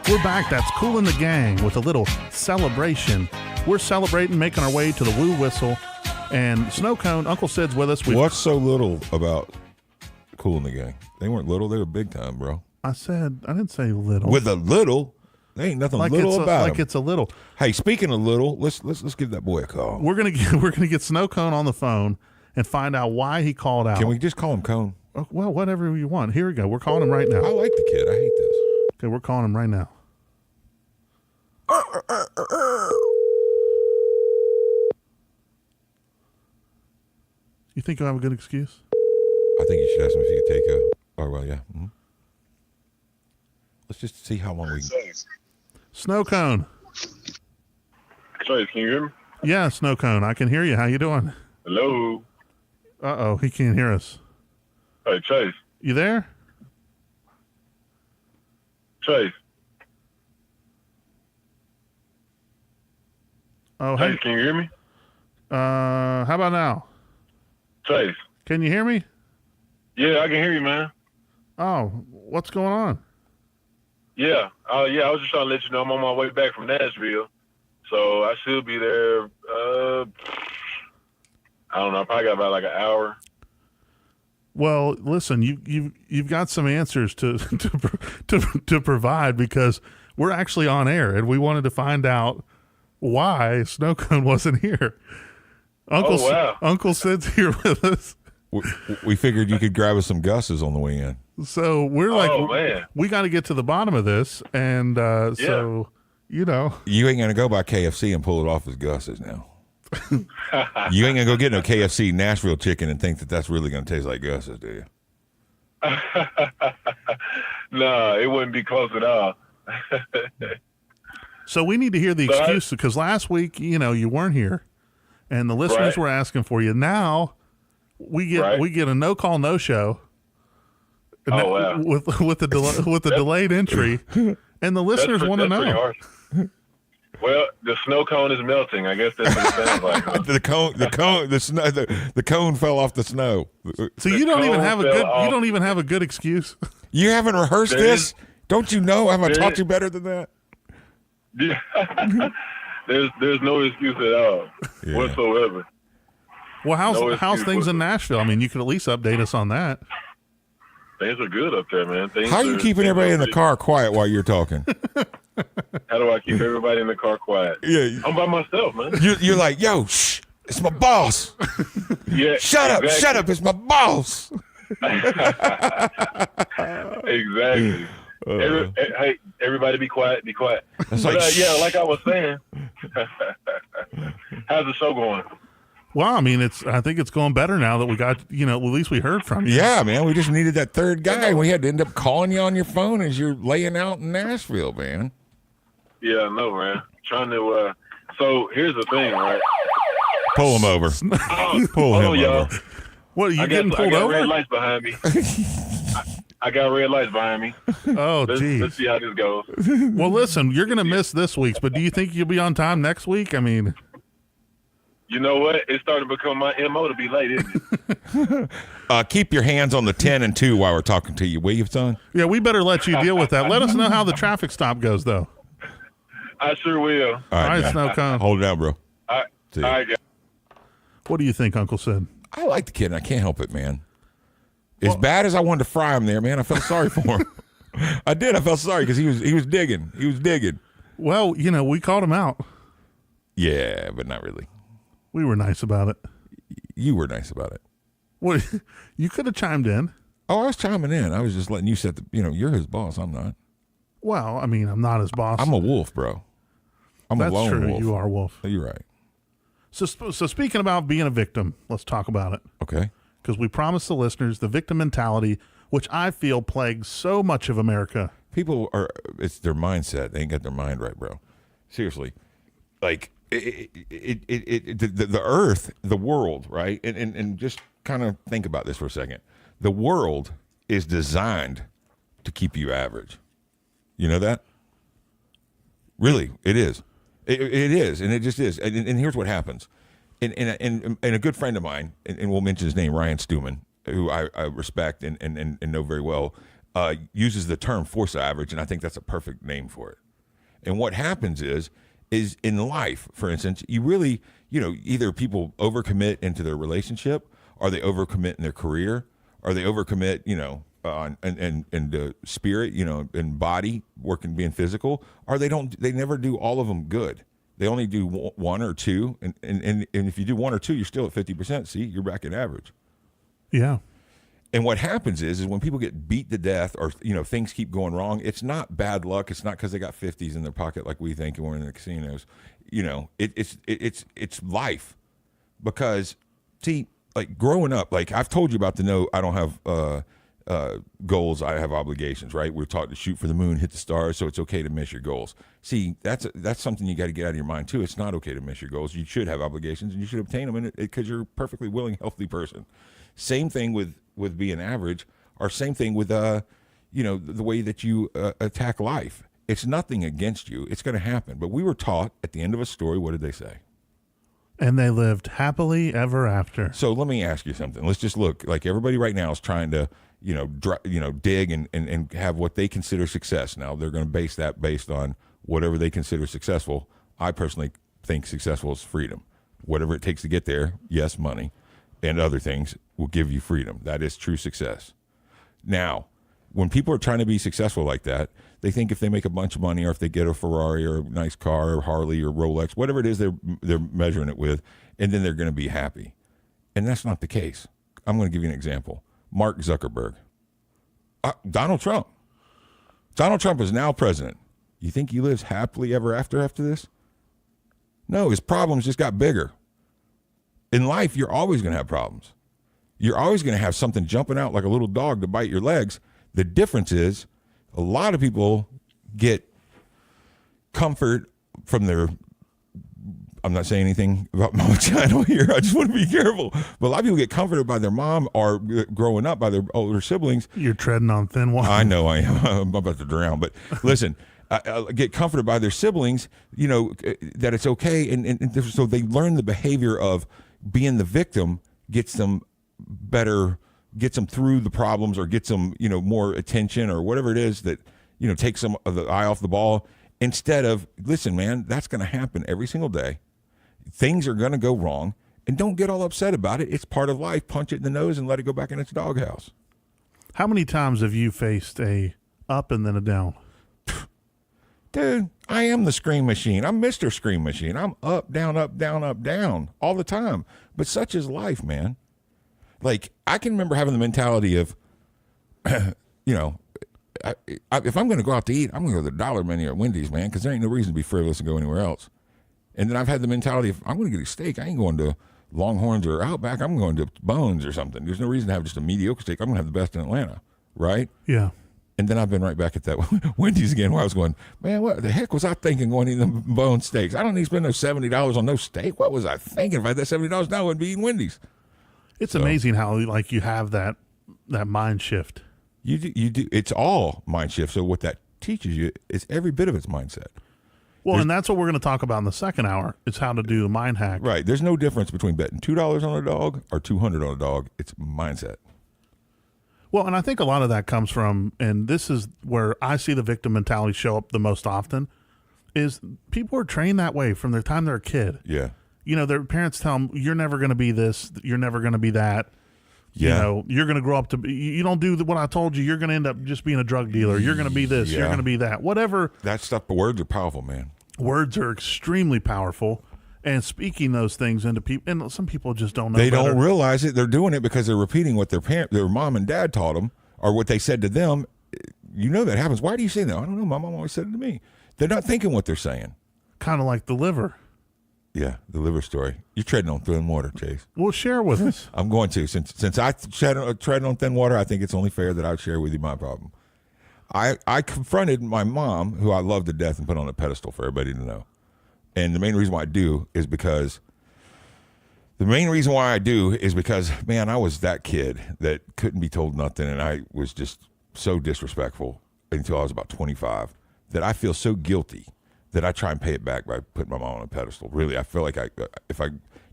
We're back. That's Kool and the Gang with a little celebration. We're celebrating, making our way to the Woo Whistle. And Snow Cone, Uncle Sid's with us. What's so little about Kool and the Gang? They weren't little. They were big time, bro. I didn't say little. With a little, there ain't nothing little about like him. it's a little. Hey, speaking of little, let's give that boy a call. We're gonna get Snow Cone on the phone and find out why he called out. Can we just call him Cone? Oh, well, whatever you want. Here we go. We're calling him right now. I like the kid. I hate this. Okay, we're calling him right now. You think you'll have a good excuse? I think you should ask him if he could take a. Oh well, yeah. Mm-hmm. Let's just see how long we can. Snow Cone. Trace, can you hear me? Yeah, Snow Cone. I can hear you. How you doing? Hello. Uh-oh, he can't hear us. Hey, Chase. You there? Chase. Oh, Chase, hey. can you hear me? How about now? Chase. Can you hear me? Yeah, I can hear you, man. Oh, what's going on? Yeah. I was just trying to let you know I'm on my way back from Nashville. So I should be there, I don't know, I probably got about like an hour. Well, listen, you've got some answers to provide because we're actually on air and we wanted to find out why Snow Cone wasn't here. Uncle Sid's here with us. We figured you could grab us some Gus's on the way in. So we're like, Oh, man. we got to get to the bottom of this, and so you know, You ain't gonna go by KFC and pull it off as Gus's now. You ain't gonna go get no KFC Nashville chicken and think that that's really gonna taste like Gus's, do you? No, it wouldn't be close at all. so we need to hear the excuse because last week, you know, you weren't here, and the listeners Right. were asking for you. Now we get a no call no show. Oh, wow. With the delayed entry, and the listeners want to That's pretty know. harsh. Well, the snow cone is melting. I guess that's what it sounds like. Huh? The cone fell off the snow. So you don't even cone have a good excuse. You haven't rehearsed There this? is- Don't you know? Have I there taught is- you better than that? There's no excuse at all whatsoever. Well, how's No excuse things in Nashville? I mean, you could at least update us on that. Things are good up there, man. How are you keeping everybody in the pretty- car quiet while you're talking? How do I keep everybody in the car quiet? Yeah. I'm by myself, man. You're like, yo, shh, it's my boss. Yeah, Shut up, it's my boss. Exactly. Hey, everybody be quiet, be quiet. That's But, like, yeah, like I was saying, how's the show going? Well, I mean, I think it's going better now that we got, you know, at least we heard from you. Yeah, man, we just needed that third guy. We had to end up calling you on your phone as you're laying out in Nashville, man. Yeah, I know, man. Trying to. So here's the thing, right? Pull him over. Pull him y'all. over. What, are you getting I pulled got over? red lights behind me. I got red lights behind me. Oh, Let's geez. see how this goes. Well, listen, you're going to miss this week's, but do you think you'll be on time next week? I mean, You know what? It's starting to become my MO to be late, isn't it? Keep your hands on the 10 and 2 while we're talking to you, will you, son? yeah, we better let you deal with that. Let us know how the traffic stop goes, though. I sure will. All All right, man. Snow Cone. Hold it down, bro. All right, See all ya. right, guys. What do you think, Uncle Sid? I like the kid, and I can't help it, man. As bad as I wanted to fry him there, man, I felt sorry for him. I did. I felt sorry because he was digging. He was digging. Well, you know, we called him out. Yeah, but not really. We were nice about it. You were nice about it. What? You could have chimed in. Oh, I was chiming in. I was just letting you set the, you're his boss. I'm not. Well, I mean, I'm not his boss. I'm a wolf, bro. I'm That's a lone true. wolf. You are a wolf. Oh, you're right. So speaking about being a victim, let's talk about it. Okay. Because we promised the listeners the victim mentality, which I feel plagues so much of America. People it's their mindset. They ain't got their mind right, bro. Seriously. Like, the earth, the world, right? And just kind of think about this for a second. The world is designed to keep you average. You know that? Really, it is. It is, and it just is. And here's what happens. And a good friend of mine, and we'll mention his name, Ryan Stewman, who I respect and know very well, uses the term force average, and I think that's a perfect name for it. And what happens is in life, for instance, you really, either people overcommit into their relationship, or they overcommit in their career, or they overcommit, in the spirit, in body, working, being physical, or they never do all of them good. They only do one or two, and if you do one or two, you're still at 50%. See, you're back at average. Yeah. And what happens is when people get beat to death, or things keep going wrong, it's not bad luck. It's not because they got 50s in their pocket like we think, and we're in the casinos. It's life. Because, see, like growing up, like I've told you about I don't have goals, I have obligations, right? We're taught to shoot for the moon, hit the stars, so it's okay to miss your goals. See, that's something you got to get out of your mind too. It's not okay to miss your goals. You should have obligations, and you should obtain them because you're a perfectly willing, healthy person. Same thing with being average, or same thing with the way that you attack life. It's nothing against you. It's going to happen. But we were taught at the end of a story, what did they say? And they lived happily ever after. So let me ask you something. Let's just look. Like everybody right now is trying to, dig and have what they consider success. Now they're going to base that based on whatever they consider successful. I personally think successful is freedom. Whatever it takes to get there, yes, money and other things will give you freedom. That is true success. Now, when people are trying to be successful like that, they think if they make a bunch of money, or if they get a Ferrari or a nice car or Harley or Rolex, whatever it is they're measuring it with, and then they're going to be happy. And that's not the case. I'm going to give you an example. Mark Zuckerberg. Donald Trump. Donald Trump is now president. You think he lives happily ever after this? No, his problems just got bigger. In life, you're always going to have problems. You're always going to have something jumping out like a little dog to bite your legs. The difference is a lot of people get comfort from their, I'm not saying anything about my channel here. I just want to be careful. But a lot of people get comforted by their mom, or growing up by their older siblings. You're treading on thin water. I know I am. I'm about to drown. But listen, get comforted by their siblings, that it's okay. And so they learn the behavior of being the victim gets them better, gets them through the problems, or gets them, more attention, or whatever it is that, takes them the eye off the ball, instead of, listen, man, that's going to happen every single day. Things are going to go wrong, and don't get all upset about it. It's part of life. Punch it in the nose and let it go back in its doghouse. How many times have you faced a up and then a down? Dude, I am the Scream Machine. I'm Mr. Scream Machine. I'm up, down, all the time. But such is life, man. Like, I can remember having the mentality of, if I'm going to go out to eat, I'm going to go to the dollar menu at Wendy's, man, because there ain't no reason to be frivolous and go anywhere else. And then I've had the mentality of, I'm going to get a steak. I ain't going to Longhorns or Outback. I'm going to Bones or something. There's no reason to have just a mediocre steak. I'm going to have the best in Atlanta, right? Yeah. And then I've been right back at that Wendy's again, where I was going, man, what the heck was I thinking going to eat them bone steaks? I don't need to spend those $70 on no steak. What was I thinking? If I had that $70 now, I wouldn't be eating Wendy's. It's amazing how you have that mind shift. You do. It's all mind shift. So what that teaches you is every bit of it's mindset. Well, and that's what we're going to talk about in the second hour. It's how to do a mind hack. Right. There's no difference between betting $2 on a dog or $200 on a dog. It's mindset. Well, and I think a lot of that comes from, and this is where I see the victim mentality show up the most often, is people are trained that way from the time they're a kid. Yeah. Their parents tell them, you're never going to be this, you're never going to be that. Yeah. You're going to grow up to be, you don't do what I told you, you're going to end up just being a drug dealer. You're going to be this, you're going to be that. Whatever. That stuff, the words are powerful, man. Words are extremely powerful. and speaking those things into people. And some people just don't know. They better. don't realize it. They're doing it because they're repeating what their mom and dad taught them or what they said to them. You know that happens. Why do you say that? I don't know. My mom always said it to me. They're not thinking what they're saying. Kind of like the liver. Yeah, the liver story. You're treading on thin water, Chase. Well, share with us. I'm going to. Since I tread on thin water, I think it's only fair that I share with you my problem. I confronted my mom, who I love to death and put on a pedestal for everybody to know. And the main reason why I do is because, man, I was that kid that couldn't be told nothing, and I was just so disrespectful until I was about 25 that I feel so guilty that I try and pay it back by putting my mom on a pedestal. Really, I feel like if I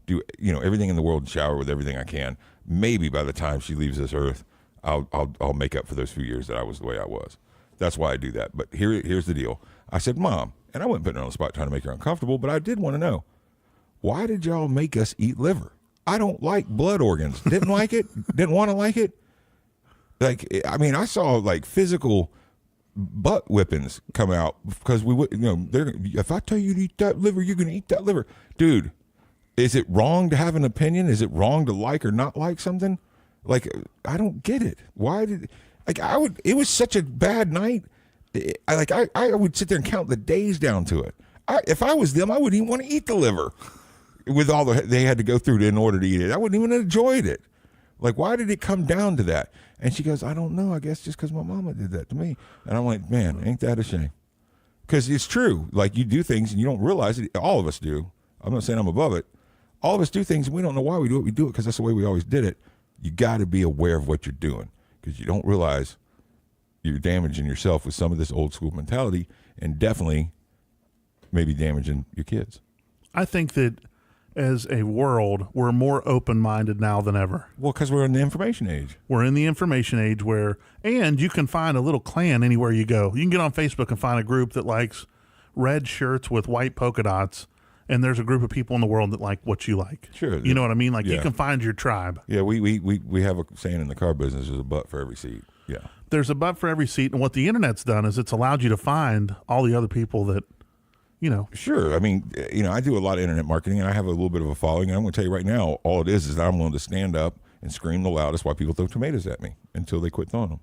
do everything in the world and shower with everything I can, maybe by the time she leaves this earth, I'll make up for those few years that I was the way I was. That's why I do that. But here's the deal. I said, Mom, and I wasn't putting her on the spot trying to make her uncomfortable, but I did want to know, why did y'all make us eat liver? I don't like blood organs. Didn't like it. Didn't want to like it. Like, I mean, I saw like physical butt whippings come out because we would, if I tell you to eat that liver, you're going to eat that liver. Dude, is it wrong to have an opinion? Is it wrong to like or not like something? Like, I don't get it. Why did, like, it was such a bad night. I would sit there and count the days down to it. If I was them, I wouldn't even want to eat the liver with all they had to go through in order to eat it. I wouldn't even have enjoyed it. Like, why did it come down to that? And she goes, I don't know. I guess just because my mama did that to me. And I'm like, man, ain't that a shame? Because it's true. Like, you do things and you don't realize it. All of us do. I'm not saying I'm above it. All of us do things and we don't know why we do it. We do it because that's the way we always did it. You got to be aware of what you're doing because you don't realize you're damaging yourself with some of this old school mentality and definitely maybe damaging your kids. I think that as a world, we're more open-minded now than ever. Well, because we're in the information age. We're in the information age and you can find a little clan anywhere you go. You can get on Facebook and find a group that likes red shirts with white polka dots, and there's a group of people in the world that like what you like. Sure. You know what I mean? Like, yeah. You can find your tribe. Yeah, we have a saying in the car business, there's a butt for every seat. Yeah. There's a butt for every seat, and what the internet's done is it's allowed you to find all the other people that, Sure. I mean, I do a lot of internet marketing, and I have a little bit of a following, and I'm going to tell you right now, all it is that I'm willing to stand up and scream the loudest while people throw tomatoes at me until they quit throwing them.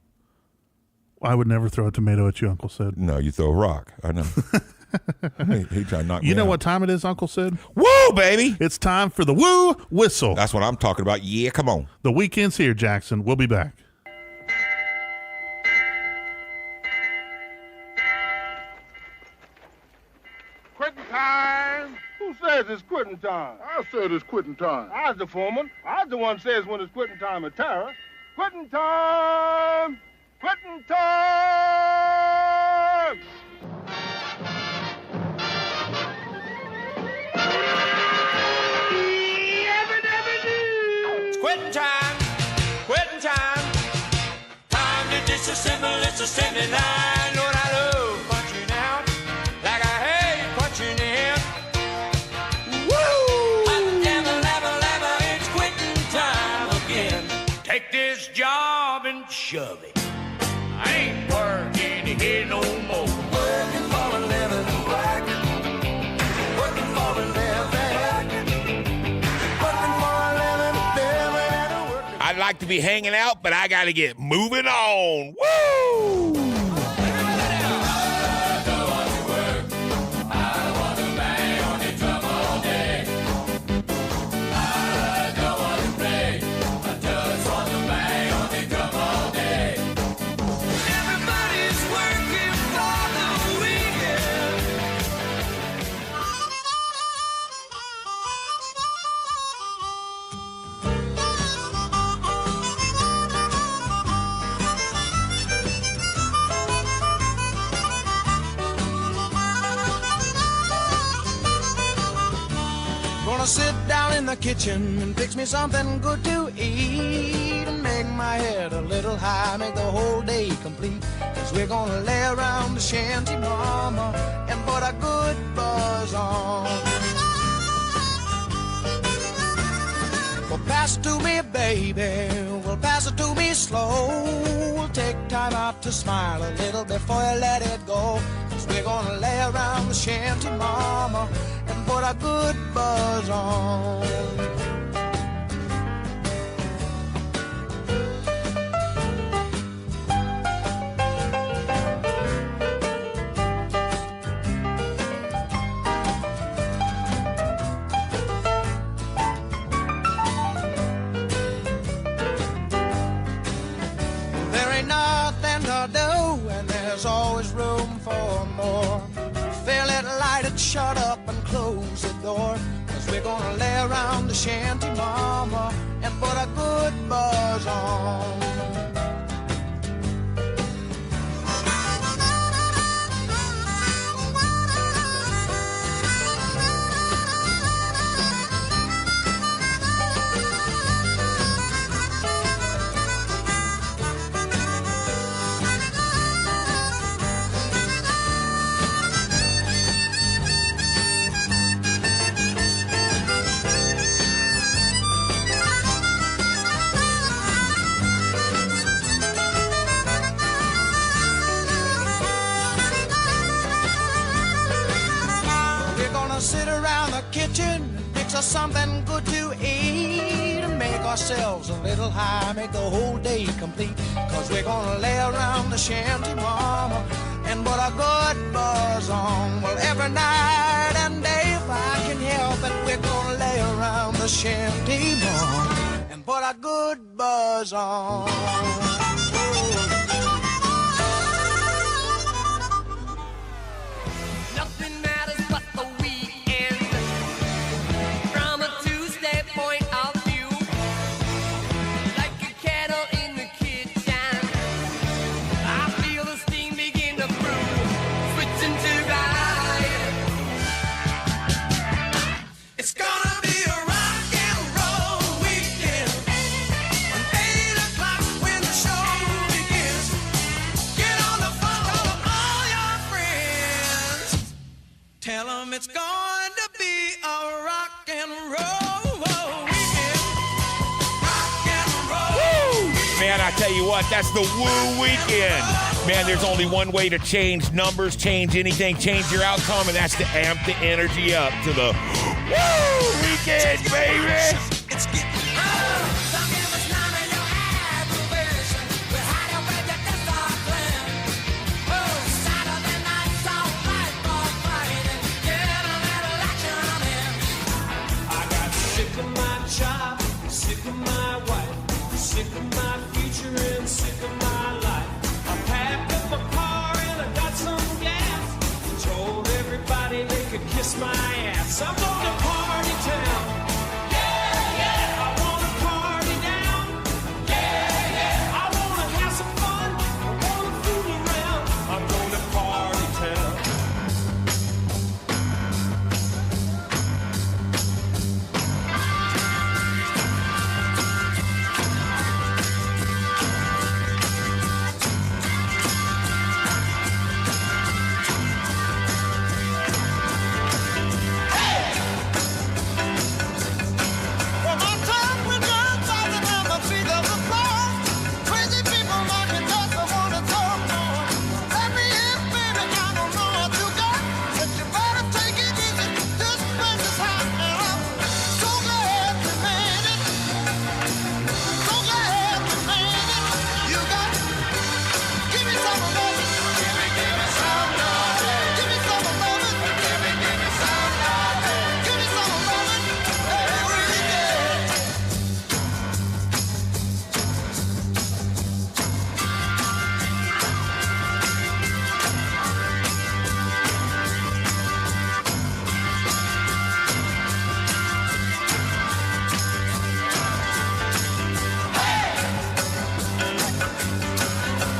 I would never throw a tomato at you, Uncle Sid. No, you throw a rock. I know. He tried to knock me You know out. what time it is, Uncle Sid? Woo, baby! It's time for the woo whistle. That's what I'm talking about. Yeah, come on. The weekend's here, Jackson. We'll be back. Quitting time. Who says it's quitting time? I said it's quitting time. I was the foreman. I was the one says when it's quitting time at Terra. Quitting time! Quitting time! It's quitting time, quitting time. Time to disassemble, it's assembly line. Lord, I love punching out like I hate punching in. Woo! Hot damn lava, it's quitting time again. Take this job and shove it. I ain't working here no more. Working for a living, working for a living, working for a living, I'd like to be hanging out, but I got to get moving on. Woo! Everybody's working for the weekend. Gonna sit down in the kitchen and fix me something good to eat and make my head a little high, make the whole day complete. 'Cause we're gonna lay around the shanty, mama, and put a good buzz on. Well, pass it to me, baby. Well, pass it to me slow. We'll take time out to smile a little before you let it go. 'Cause we're gonna lay around the shanty, mama, and and put a good buzz on. There ain't nothing to do, and there's always room for more. Fill it, light it, shut up, and close the door. Cause we're gonna lay around the shanty, mama, and put a good buzz on. Sit around the kitchen and fix us something good to eat and make ourselves a little high, make the whole day complete. Cause we're gonna lay around the shanty, mama, and put a good buzz on. Well, every night and day, if I can help it, we're gonna lay around the shanty, mama, and put a good buzz on. Nothing matters but the weekend. From a Tuesday point of view, like a kettle in the kitchen, I feel the steam begin to brew, switching to ride. It's gonna be a rock and roll weekend. From 8 o'clock when the show begins, get on the phone, call up all your friends. Tell them it's going to be a rock and roll weekend. Rock and roll. Man, I tell you what, that's the Woo Weekend. Man, there's only one way to change numbers, change anything, change your outcome, and that's to amp the energy up to the Woo Weekend, baby. It's getting on. Don't give us none of your aggravation. We're hiding with your discipline. Oh, Saturday night's all right for fighting. Get a little action in. I got sick of my job, sick of my wife, sick of my future and sick of my life. I packed up my car and I got some gas. Told everybody they could kiss my ass. I'm going to party town. Yeah, yeah. I want to party down. Yeah, yeah. I want to have some fun. I want to fool around. I'm going to party town. Well, my time will come by the time I feel the applause. Crazy people like me just wanna talk more. Let me in, baby, I don't know what you got, but you better take it easy. This place is hot, and I'm so glad we made it. So glad we made it. You got, give me some of it. Give me some of it. Give me some of it. Give me some of it. Give me some of it. Every day.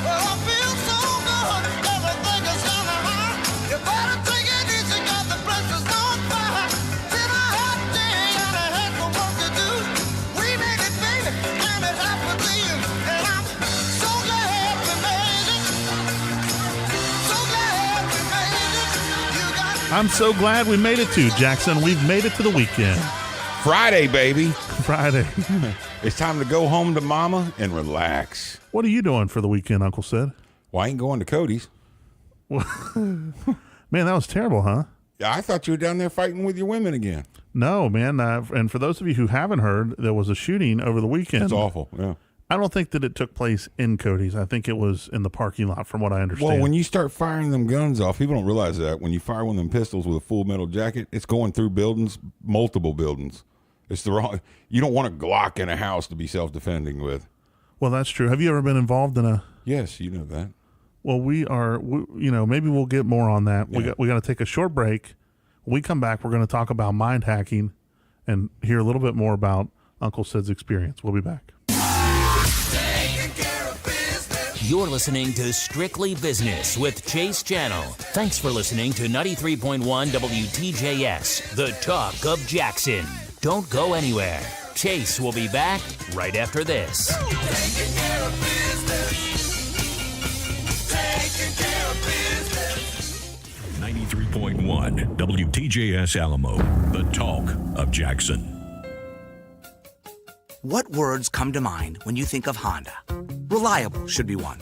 Well, I feel so good, everything is kinda hot. You better take it easy, got the place is on fire. Been a hot day and I had some work to do. We made it, baby, and it happened to you. And I'm so glad we made it. So glad we made it. You got I'm so glad we made it to Jackson. We've made it to the weekend. Friday, baby. Friday. It's time to go home to mama and relax. What are you doing for the weekend, Uncle Sid? Well, I ain't going to Cody's. Man, that was terrible, huh? I thought you were down there fighting with your women again. No, man. And for those of you who haven't heard, there was a shooting over the weekend. It's awful. Yeah. I don't think that it took place in Cody's. I think it was in the parking lot, from what I understand. Well, when you start firing them guns off, people don't realize that. When you fire one of them pistols with a full metal jacket, it's going through buildings, multiple buildings. It's the wrong. You don't want a Glock in a house to be self-defending with. Well, that's true. Have you ever been involved in a? Yes, you know that. Well, maybe we'll get more on that. Yeah. We got to take a short break. When we come back, we're going to talk about mind hacking and hear a little bit more about Uncle Sid's experience. We'll be back. You're listening to Strictly Business with Chase Channel. Thanks for listening to 93.1 WTJS, the talk of Jackson. Don't go anywhere. Chase will be back right after this. 93.1 WTJS Alamo, the talk of Jackson. What words come to mind when you think of Honda? Reliable should be one.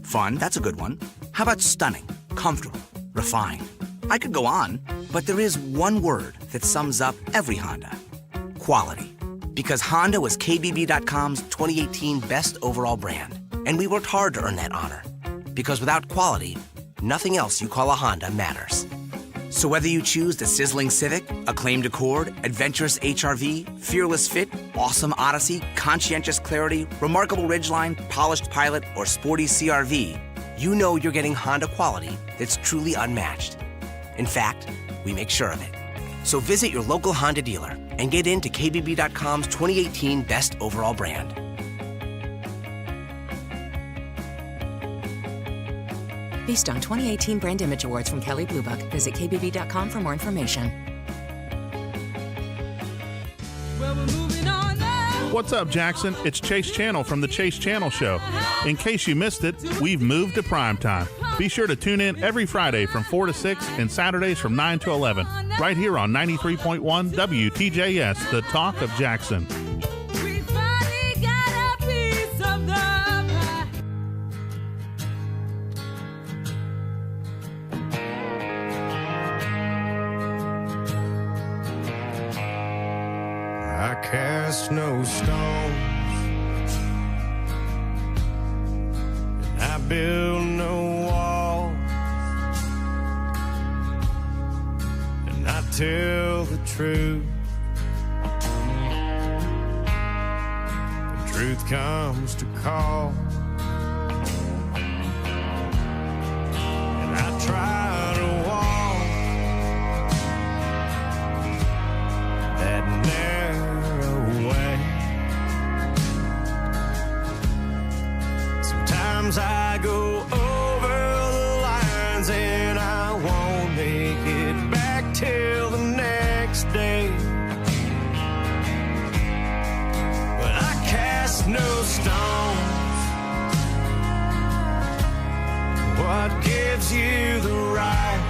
Fun, that's a good one. How about stunning, comfortable, refined? I could go on, but there is one word that sums up every Honda. Quality. Because Honda was KBB.com's 2018 best overall brand, and we worked hard to earn that honor. Because without quality, nothing else you call a Honda matters. So whether you choose the sizzling Civic, acclaimed Accord, adventurous HR-V, fearless Fit, awesome Odyssey, conscientious Clarity, remarkable Ridgeline, polished Pilot, or sporty CR-V, you know you're getting Honda quality that's truly unmatched. In fact, we make sure of it. So visit your local Honda dealer and get into KBB.com's 2018 best overall brand. Based on 2018 Brand Image Awards from Kelley Blue Book, visit kbb.com for more information. What's up, Jackson? It's Chase Channel from the Chase Channel Show. In case you missed it, we've moved to primetime. Be sure to tune in every Friday from 4 to 6 and Saturdays from 9 to 11, right here on 93.1 WTJS, the talk of Jackson. I cast no stones, and I build no walls, and I tell the truth. The truth comes to call, and I try to walk that narrow way. Sometimes I go over the lines and I won't make it back till the next day. But I cast no stones. What gives you the right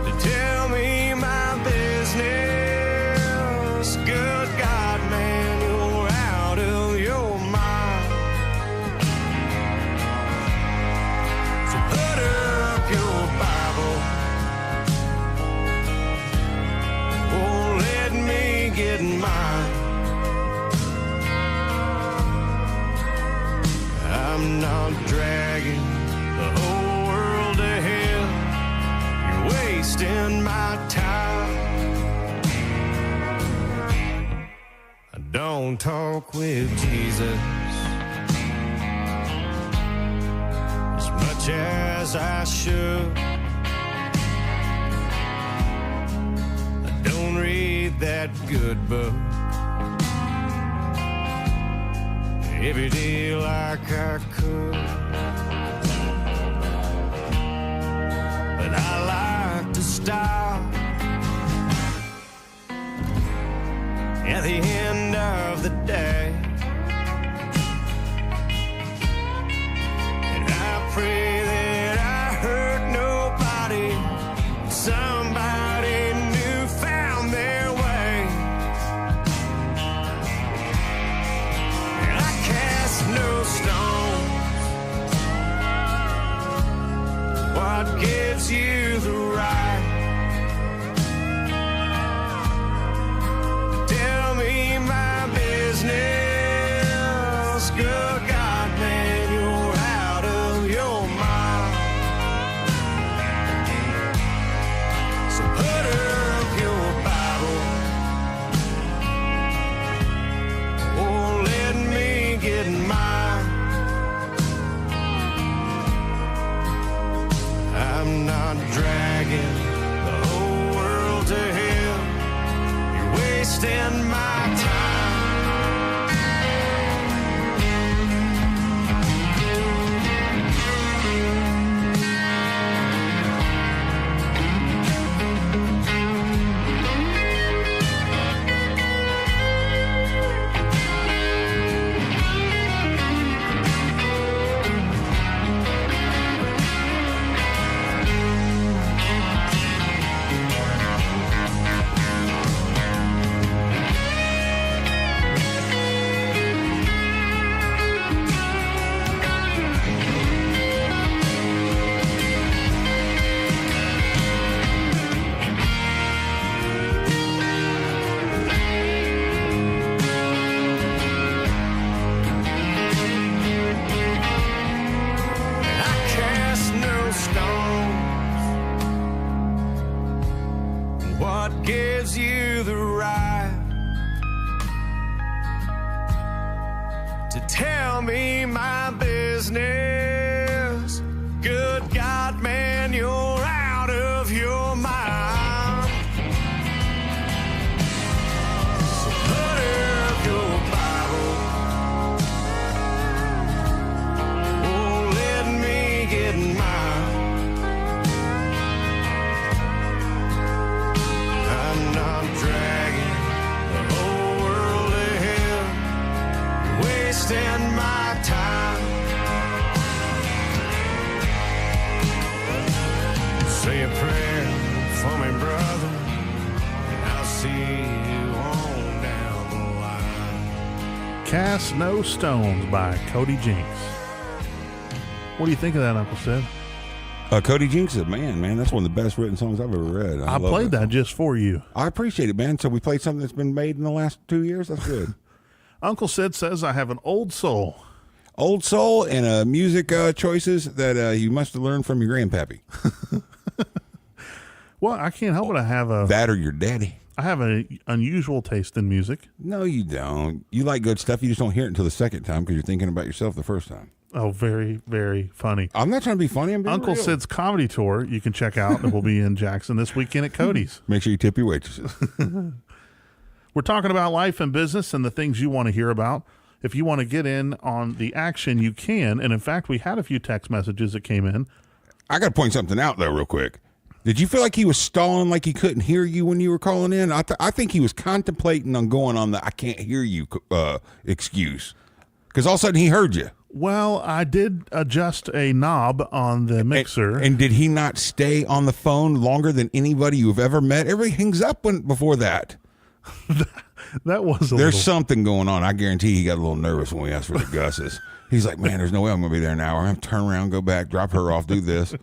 to tell me my business? Good God, man, you're out of your mind. So put up your Bible. Oh, let me get mine. I'm not dragging the whole world to hell. You're wasting my time. I don't talk with Jesus as much as I should. I don't read that good book every day like I could. But I like to stop at the end of the day, and I pray that I hurt nobody. Somebody new found their way. And I cast no stones. gives you the right to tell me my business. Good God, man, you're out of your mind. So put up your Bible, or let me get mine. I'm not dragging the whole world to hell. You're wasting my time. I cast no stones. What gives you the right to tell me my business? Good God, man, you're out of your mind. So put up your Bible, oh, let me get mine. I'm not dragging the whole world to hell. You're wasting my time. Say a prayer for me, brother, and I'll see you on down the line. Cast No Stones by Cody Jinks. What do you think of that, Uncle Sid? Cody Jinks is a man. That's one of the best written songs I've ever read. I love played that just for you. I appreciate it, man. So we played something that's been made in the last 2 years. That's good. Uncle Sid says I have an old soul. Old soul and music choices that you must have learned from your grandpappy. Well, I can't help it. I have That or your daddy. I have an unusual taste in music. No, you don't. You like good stuff. You just don't hear it until the second time because you're thinking about yourself the first time. Oh, very, very funny. I'm not trying to be funny. I'm being Uncle real. Sid's comedy tour you can check out. It will be in Jackson this weekend at Cody's. Make sure you tip your waitresses. We're talking about life and business and the things you want to hear about. If you want to get in on the action, you can. And in fact, we had a few text messages that came in. I got to point something out, though, real quick. Did you feel like he was stalling, like he couldn't hear you when you were calling in? I think he was contemplating on going on the I can't hear you excuse. Because all of a sudden he heard you. Well, I did adjust a knob on the mixer. And did he not stay on the phone longer than anybody you've ever met? Everybody hangs up before that. That was There's something going on. I guarantee he got a little nervous when we asked for the Gus's. He's like, man, there's no way I'm going to be there in an hour. I'm going to turn around, go back, drop her off, do this.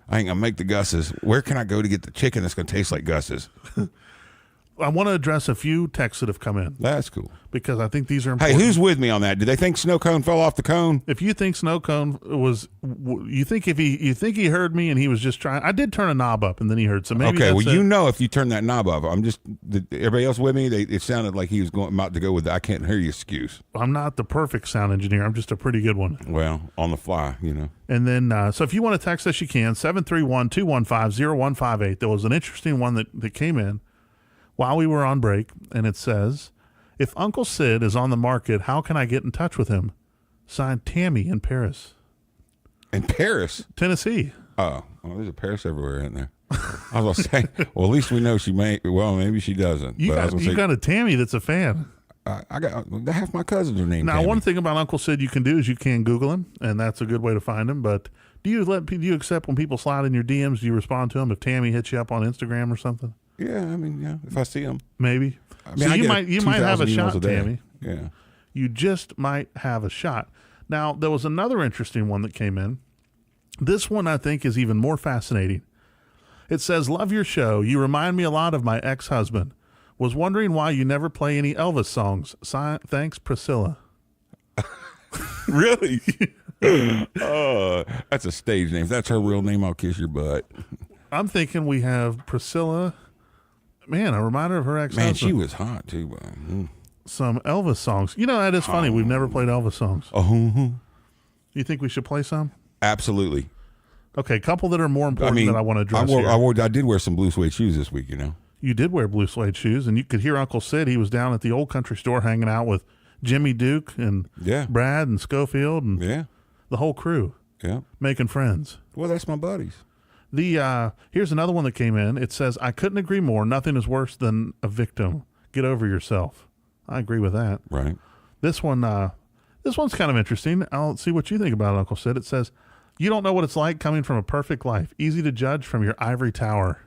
I ain't going to make the Gus's. Where can I go to get the chicken that's going to taste like Gus's? I want to address a few texts that have come in. That's cool. Because I think these are important. Hey, who's with me on that? Did they think Snow Cone fell off the cone? If you think Snow Cone was, you think he heard me and he was just trying. I did turn a knob up and then he heard. So maybe okay. that's Well, you know, if you turn that knob up, everybody else with me. It sounded like he was about to go with the I can't hear you excuse. I'm not the perfect sound engineer. I'm just a pretty good one. Well, on the fly, you know. And then, so if you want to text us, you can 731-215-0158. There was an interesting one that came in while we were on break, and it says, if Uncle Sid is on the market, how can I get in touch with him? Signed, Tammy in Paris. In Paris? Tennessee. Oh, well, there's a Paris everywhere, isn't there? I was going to say, well, at least we know she may. Well, maybe she doesn't. You got a Tammy that's a fan. I got half my cousins are named Now, Tammy. one thing about Uncle Sid you can do is you can Google him, and that's a good way to find him. But do you accept when people slide in your DMs? Do you respond to them if Tammy hits you up on Instagram or something? Yeah, I mean, yeah, if I see them. Maybe. I mean, So I you get might have a 2,000 emails shot, a day. Tammy. Yeah. You just might have a shot. Now, there was another interesting one that came in. This one, I think, is even more fascinating. It says, love your show. You remind me a lot of my ex-husband. Was wondering why you never play any Elvis songs. Thanks, Priscilla. Really? Oh, that's a stage name. If that's her real name, I'll kiss your butt. I'm thinking we have Priscilla. Man, a reminder of her ex-husband. Man, she was hot, too. Bro. Some Elvis songs. You know, that is funny. We've never played Elvis songs. You think we should play some? Absolutely. Okay, a couple that are more important that I want to address I did wear some blue suede shoes this week, you know. You did wear blue suede shoes, and you could hear Uncle Sid. He was down at the old country store hanging out with Jimmy Duke and Brad and Schofield and the whole crew. Yeah. Making friends. Well, that's my buddies. Here's another one that came in. It says, I couldn't agree more. Nothing is worse than a victim. Get over yourself. I agree with that. Right. This one's kind of interesting. I'll see what you think about it, Uncle Sid. It says, you don't know what it's like coming from a perfect life. Easy to judge from your ivory tower.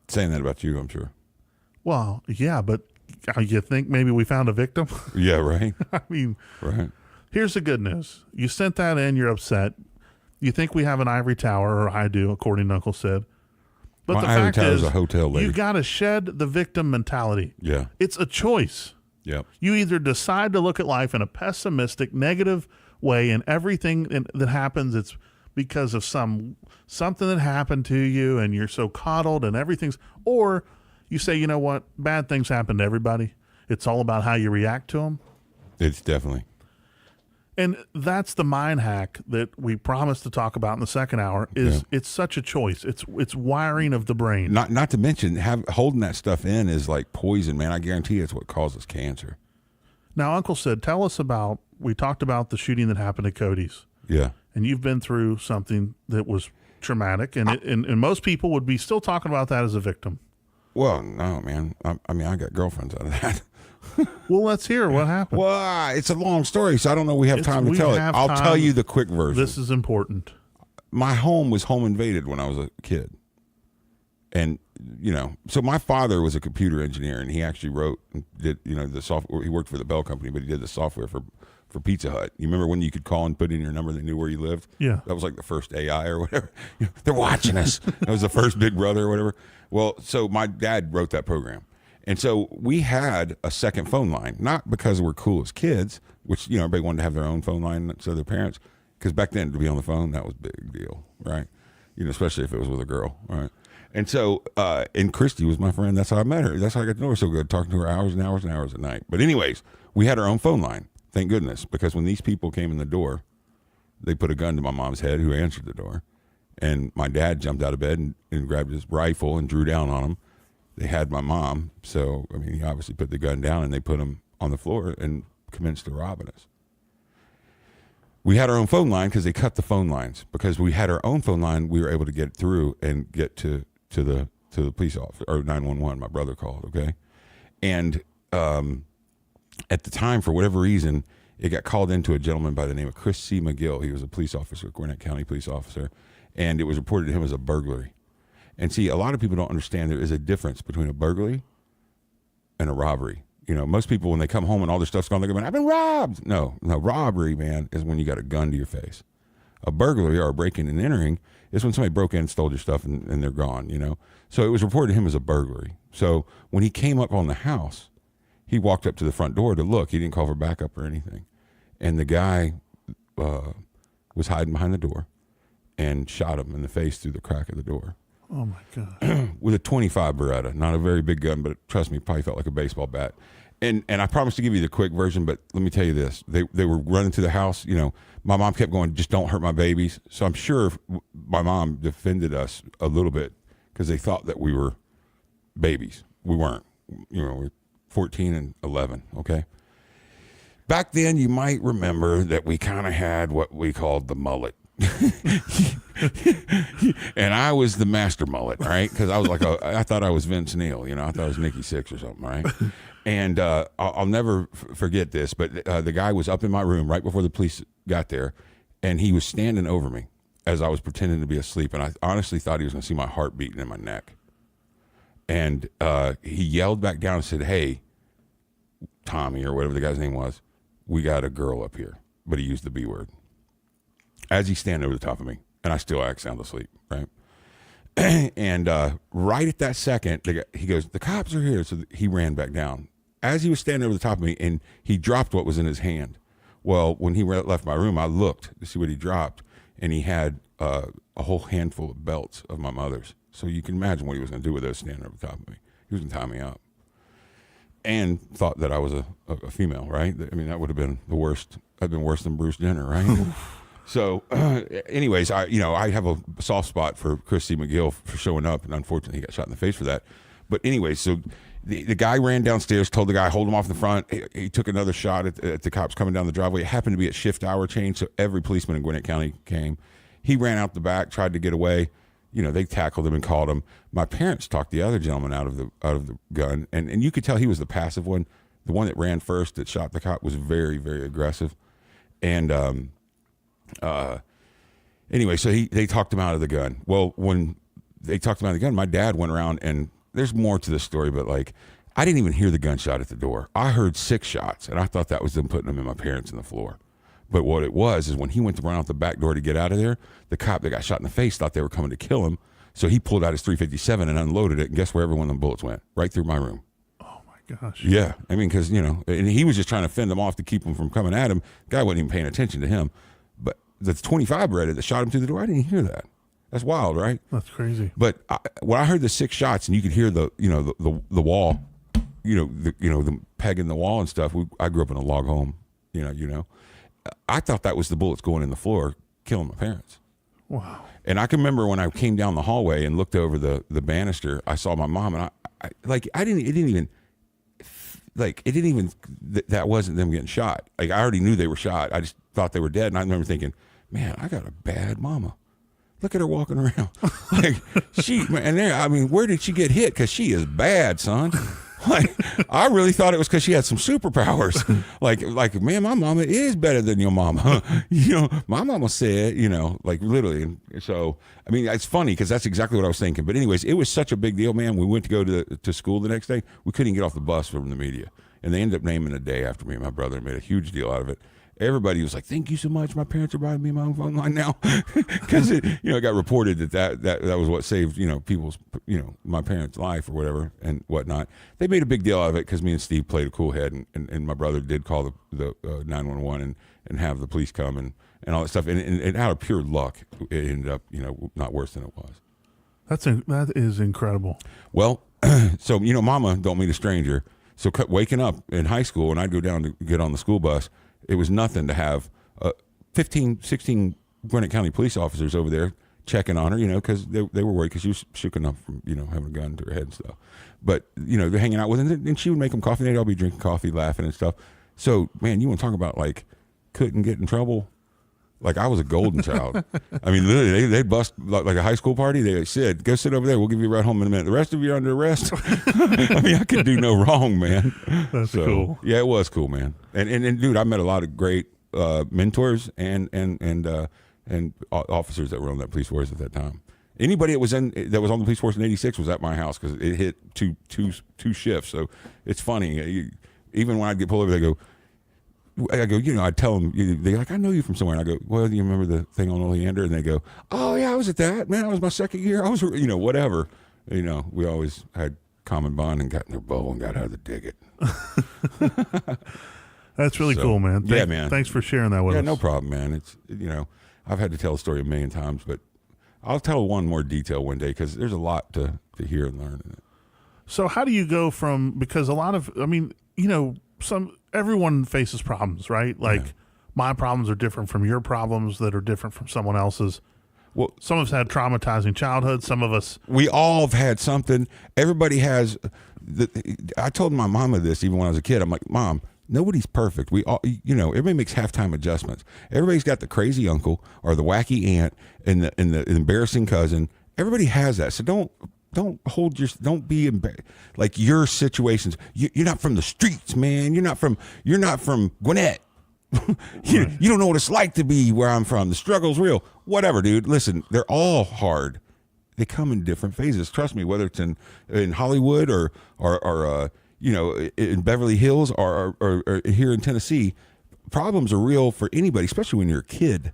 Saying that about you, I'm sure. Well, yeah, but you think maybe we found a victim? Yeah, right. I mean, right. Here's the good news. You sent that in. You're upset. You think we have an ivory tower, or I do, according to Uncle Sid. But the fact is, a hotel lady. You got to shed the victim mentality. Yeah. It's a choice. Yep. You either decide to look at life in a pessimistic, negative way, and everything that happens, it's because of something that happened to you, and you're so coddled, and everything's, or you say, you know what, bad things happen to everybody. It's all about how you react to them. It's definitely. And that's the mind hack that we promised to talk about in the second hour. It's such a choice. It's wiring of the brain. Not to mention holding that stuff in is like poison, man. I guarantee it's what causes cancer. Now, Uncle Sid, tell us about. We talked about the shooting that happened at Cody's. Yeah. And you've been through something that was traumatic, and and most people would be still talking about that as a victim. Well, no, man. I mean, I got girlfriends out of that. Well, let's hear what happened. Well, it's a long story, so I don't know we have time to tell it. I'll tell you the quick version. This is important. My home was home invaded when I was a kid. And, you know, so my father was a computer engineer, and he actually wrote and did, you know, the software. He worked for the Bell Company, but he did the software for Pizza Hut. You remember when you could call and put in your number, they knew where you lived? Yeah. That was like the first AI or whatever. You know, they're watching us. That was the first Big Brother or whatever. Well, so my dad wrote that program. And so we had a second phone line, not because we're cool as kids, which, you know, everybody wanted to have their own phone line to their parents, because back then to be on the phone, that was a big deal, right? You know, especially if it was with a girl, right? And so, and Christy was my friend. That's how I met her. That's how I got to know her so good, talking to her hours and hours and hours at night. But anyways, we had our own phone line, thank goodness, because when these people came in the door, they put a gun to my mom's head, who answered the door. And my dad jumped out of bed and grabbed his rifle and drew down on him. They had my mom, so, I mean, he obviously put the gun down, and they put him on the floor and commenced to robbing us. We had our own phone line because they cut the phone lines. Because we had our own phone line, we were able to get through and get to the police officer, or 911, my brother called, okay? And at the time, for whatever reason, it got called into a gentleman by the name of Chris C. McGill. He was a police officer, Gwinnett County police officer, and it was reported to him as a burglary. And see, a lot of people don't understand there is a difference between a burglary and a robbery. You know, most people, when they come home and all their stuff's gone, they're going, I've been robbed. No, robbery, man, is when you got a gun to your face. A burglary or a breaking and entering is when somebody broke in and stole your stuff and they're gone, you know. So it was reported to him as a burglary. So when he came up on the house, he walked up to the front door to look. He didn't call for backup or anything. And the guy was hiding behind the door and shot him in the face through the crack of the door. Oh, my God. With a .25 Beretta. Not a very big gun, but trust me, probably felt like a baseball bat. And I promised to give you the quick version, but let me tell you this. They were running to the house. You know, my mom kept going, just don't hurt my babies. So I'm sure my mom defended us a little bit because they thought that we were babies. We weren't. You know, we're 14 and 11, okay? Back then, you might remember that we kind of had what we called the mullet. And I was the master mullet, right? Because I was like, I thought I was Vince Neil, you know, I thought I was Nikki Sixx or something, right? And I'll never forget this, but the guy was up in my room right before the police got there, and he was standing over me as I was pretending to be asleep, and I honestly thought he was going to see my heart beating in my neck. And he yelled back down and said, hey, Tommy, or whatever the guy's name was, we got a girl up here. But he used the B word. As he's standing over the top of me, and I still act sound asleep, right? And right at that second, he goes, "The cops are here." So he ran back down. As he was standing over the top of me, and he dropped what was in his hand. Well, when he left my room, I looked to see what he dropped, and he had a whole handful of belts of my mother's. So you can imagine what he was going to do with those standing over the top of me. He was going to tie me up. And thought that I was a female, right? I mean, that would have been the worst. I'd been worse than Bruce Jenner, right? So, anyways, I have a soft spot for Chris C. McGill for showing up, and unfortunately, he got shot in the face for that. But anyway, so the guy ran downstairs, told the guy, hold him off in the front. He took another shot at the cops coming down the driveway. It happened to be at shift hour change, so every policeman in Gwinnett County came. He ran out the back, tried to get away. They tackled him and called him. My parents talked the other gentleman out of the gun, and you could tell he was the passive one. The one that ran first that shot the cop was very, very aggressive. And anyway, so they talked him out of the gun. Well, when they talked him out of the gun, my dad went around, and there's more to the story, but I didn't even hear the gunshot at the door. I heard 6 shots, and I thought that was them putting them in my parents on the floor. But what it was is when he went to run out the back door to get out of there, the cop that got shot in the face thought they were coming to kill him. So he pulled out his .357 and unloaded it. And guess where every one of them bullets went? Right through my room. Oh, my gosh. Yeah. I mean, because, and he was just trying to fend them off to keep them from coming at him. The guy wasn't even paying attention to him. But the 25 Beretta that shot him through the door, I didn't hear that. That's wild, right? That's crazy. But when I heard the 6 shots and you could hear the wall, the peg in the wall and stuff. I grew up in a log home, I thought that was the bullets going in the floor, killing my parents. Wow. And I can remember when I came down the hallway and looked over the banister, I saw my mom, and that wasn't them getting shot. I already knew they were shot. I just thought they were dead. And I remember thinking, man, I got a bad mama. Look at her walking around. Where did she get hit? Because she is bad, son. I really thought it was because she had some superpowers. Man, my mama is better than your mama. My mama said, literally. So, it's funny because that's exactly what I was thinking. But anyways, it was such a big deal, man. We went to go to school the next day. We couldn't get off the bus from the media. And they ended up naming a day after me and my brother and made a huge deal out of it. Everybody was like, "Thank you so much. My parents are buying me my own phone line now," because it got reported that was what saved people's my parents' life or whatever and whatnot. They made a big deal out of it because me and Steve played a cool head, and my brother did call the 911 and have the police come and all that stuff. And out of pure luck, it ended up not worse than it was. That is incredible. Well, so Mama don't meet a stranger. So waking up in high school, and I'd go down to get on the school bus. It was nothing to have 15, 16 Gwinnett County police officers over there checking on her, because they were worried because she was shook enough from, having a gun to her head and stuff. But, they're hanging out with her, and she would make them coffee. They'd all be drinking coffee, laughing and stuff. So, man, you want to talk about, couldn't get in trouble? I was a golden child. Literally, they'd bust like a high school party. They said, "Go sit over there. We'll give you a ride home in a minute. The rest of you are under arrest." I could do no wrong, man. That's cool. Yeah, it was cool, man. And dude, I met a lot of great mentors and officers that were on that police force at that time. Anybody that was on the police force in '86 was at my house because it hit two shifts. So it's funny. Even when I'd get pulled over, they go. I'd tell them, they're like, "I know you from somewhere." And I go, "Well, do you remember the thing on Oleander?" And they go, "Oh, yeah, I was at that. Man, that was my second year. I was, whatever." We always had common bond and got in their bowl and got out of the Diggit. That's really cool, man. Yeah, man. Thanks for sharing that with us. Yeah, no problem, man. It's, I've had to tell the story a million times, but I'll tell one more detail one day because there's a lot to hear and learn in it. So how do you go because a lot of, everyone faces problems, right? My problems are different from your problems that are different from someone else's. Well, some of us had traumatizing childhood. Some of us. We all have had something. Everybody has. I told my mama this even when I was a kid. I'm like, "Mom, nobody's perfect. We all, everybody makes halftime adjustments. Everybody's got the crazy uncle or the wacky aunt and the embarrassing cousin. Everybody has that. So don't be embarrassed. Your situations. You're not from the streets, man. You're not from Gwinnett. You don't know what it's like to be where I'm from. The struggle's real. Whatever, dude. Listen, they're all hard. They come in different phases. Trust me, whether it's in Hollywood or in Beverly Hills or here in Tennessee, problems are real for anybody, especially when you're a kid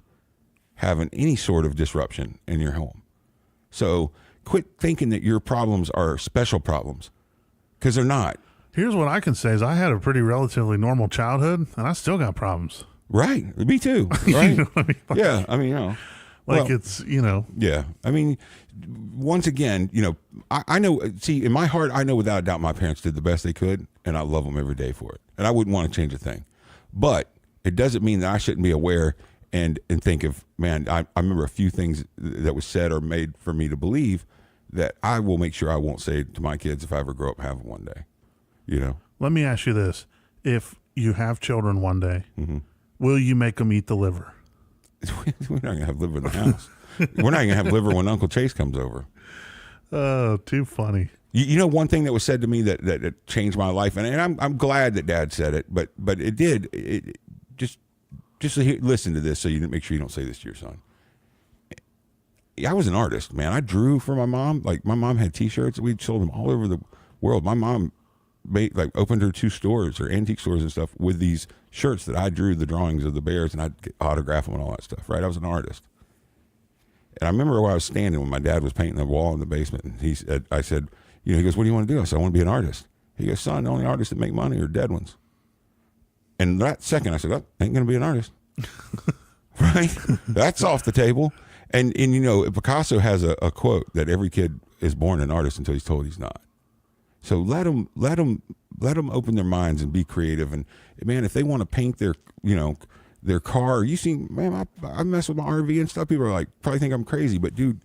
having any sort of disruption in your home. So, Quit thinking that your problems are special problems, because they're not. Here's what I can say is I had a pretty relatively normal childhood, and I still got problems. Right. Me too. Right. You know what I mean? Yeah. I mean, you know. Like well, it's, you know. Yeah. I mean, once again, you know, I know, see, in my heart, I know without a doubt my parents did the best they could, and I love them every day for it. And I wouldn't want to change a thing. But it doesn't mean that I shouldn't be aware and think of, man, I remember a few things that was said or made for me to believe that I will make sure I won't say to my kids if I ever grow up and have them one day. You know? Let me ask you this. If you have children one day, Mm-hmm. will you make them eat the liver? We're not going to have liver in the house. We're not going to have liver when Uncle Chase comes over. Oh, too funny. You know, one thing that was said to me that changed my life, and I'm glad that Dad said it, but it did. It just listen to this so you make sure you don't say this to your son. I was an artist, man. I drew for my mom. Like, my mom had T-shirts. We sold them all over the world. My mom opened her 2 stores or antique stores and stuff with these shirts that I drew the drawings of the bears, and I'd autograph them and all that stuff. Right? I was an artist. And I remember where I was standing when my dad was painting the wall in the basement, and I said, you know, he goes, "What do you want to do?" I said, "I want to be an artist." He goes, "Son, the only artists that make money are dead ones." And that second, I said, "Oh, I ain't going to be an artist." Right? That's off the table. And you know, Picasso has a quote that every kid is born an artist until he's told he's not. So let them open their minds and be creative. And man, if they want to paint their car, you see, man, I mess with my RV and stuff. People are like, probably think I'm crazy, but dude,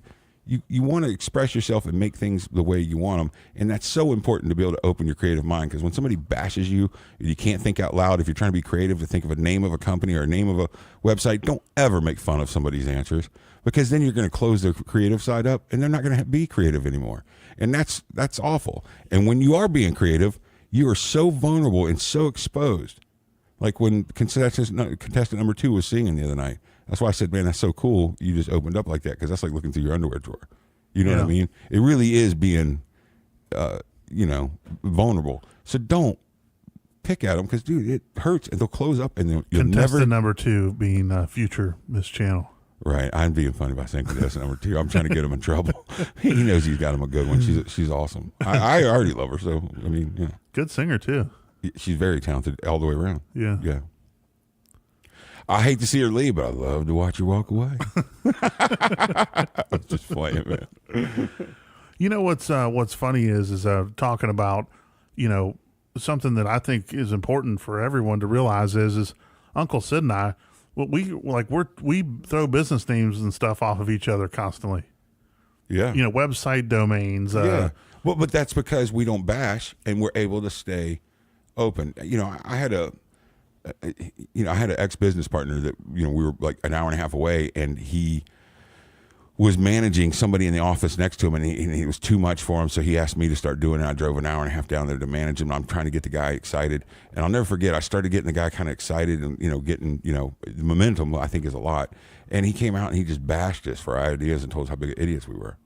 you want to express yourself and make things the way you want them. And that's so important to be able to open your creative mind, because when somebody bashes you, you can't think out loud. If you're trying to be creative, to think of a name of a company or a name of a website, don't ever make fun of somebody's answers, because then you're going to close their creative side up and they're not going to be creative anymore. And that's awful. And when you are being creative, you are so vulnerable and so exposed. Like when contestant number 2 was singing the other night. That's why I said, man, that's so cool. You just opened up like that, because that's like looking through your underwear drawer. You know what I mean? It really is being, vulnerable. So don't pick at them, because, dude, it hurts. And they'll close up, and you'll Contestant number 2 being future Miss Channel. Right. I'm being funny by saying contestant number 2. I'm trying to get him in trouble. He knows he's got him a good one. She's awesome. I already love her. So, I mean, yeah. Good singer, too. She's very talented all the way around. Yeah. Yeah. I hate to see her leave, but I love to watch her walk away. I'm just playing, man. You know what's funny is talking about, you know, something that I think is important for everyone to realize is Uncle Sid and I, we throw business names and stuff off of each other constantly. Yeah. You know, website domains. Yeah. Well, but that's because we don't bash and we're able to stay open. You know, I had an ex-business partner that, you know, we were like an hour and a half away, and he was managing somebody in the office next to him, and it was too much for him. So he asked me to start doing it. I drove an hour and a half down there to manage him. I'm trying to get the guy excited. And I'll never forget, I started getting the guy kind of excited and, you know, getting, you know, the momentum, I think, is a lot. And he came out and he just bashed us for our ideas and told us how big of idiots we were.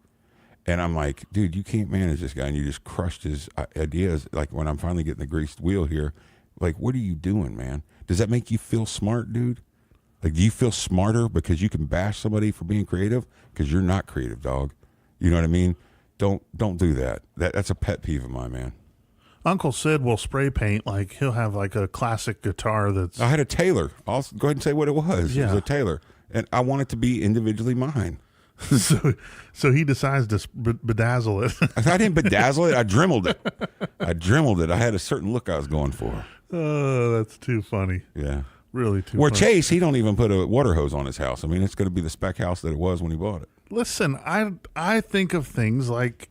And I'm like, dude, you can't manage this guy. And you just crushed his ideas. Like, when I'm finally getting the greased wheel here, like, what are you doing, man? Does that make you feel smart, dude? Like, do you feel smarter because you can bash somebody for being creative? Because you're not creative, dog. You know what I mean? Don't do that. That's a pet peeve of mine, man. Uncle Sid will spray paint, like he'll have like a classic guitar that's... I had a Taylor. I'll go ahead and say what it was. Yeah. It was a Taylor. And I want it to be individually mine. So he decides to bedazzle it. I didn't bedazzle it. I dremeled it. I had a certain look I was going for. Oh, that's too funny. Yeah. Really too Where funny. Chase, he don't even put a water hose on his house. I mean, it's going to be the spec house that it was when he bought it. Listen, I think of things like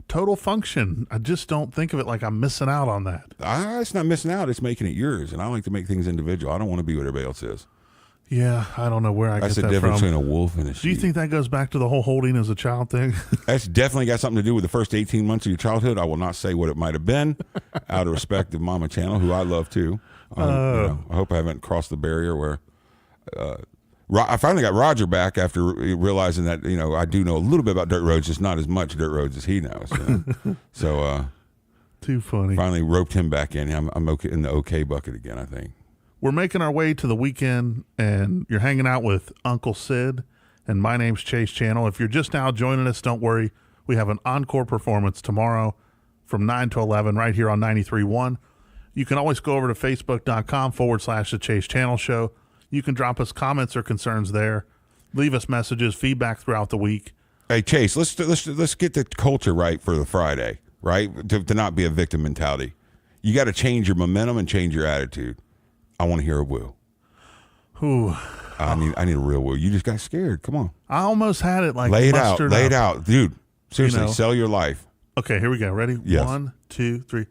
total function. I just don't think of it like I'm missing out on that. It's not missing out. It's making it yours. And I like to make things individual. I don't want to be what everybody else is. Yeah, I don't know where I get that from. That's the difference between a wolf and a sheep. Do you think that goes back to the whole holding as a child thing? That's definitely got something to do with the first 18 months of your childhood. I will not say what it might have been, out of respect of Mama Channel, who I love too. You know, I hope I haven't crossed the barrier where I finally got Roger back after realizing that, you know, I do know a little bit about dirt roads, just not as much dirt roads as he knows. You know? So too funny. Finally roped him back in. I'm okay in the okay bucket again, I think. We're making our way to the weekend, and you're hanging out with Uncle Sid, and my name's Chase Channel. If you're just now joining us, don't worry. We have an encore performance tomorrow from 9 to 11 right here on 93.1. You can always go over to facebook.com/The Chase Channel Show. You can drop us comments or concerns there. Leave us messages, feedback throughout the week. Hey, Chase, let's get the culture right for the Friday, right? To not be a victim mentality. You got to change your momentum and change your attitude. I want to hear a woo. Ooh. I need a real woo. You just got scared. Come on. I almost had it like lay it mustered out. Lay up. it out. Dude, seriously, sell your life. Okay, here we go. Ready? Yes. 1, 2, 3.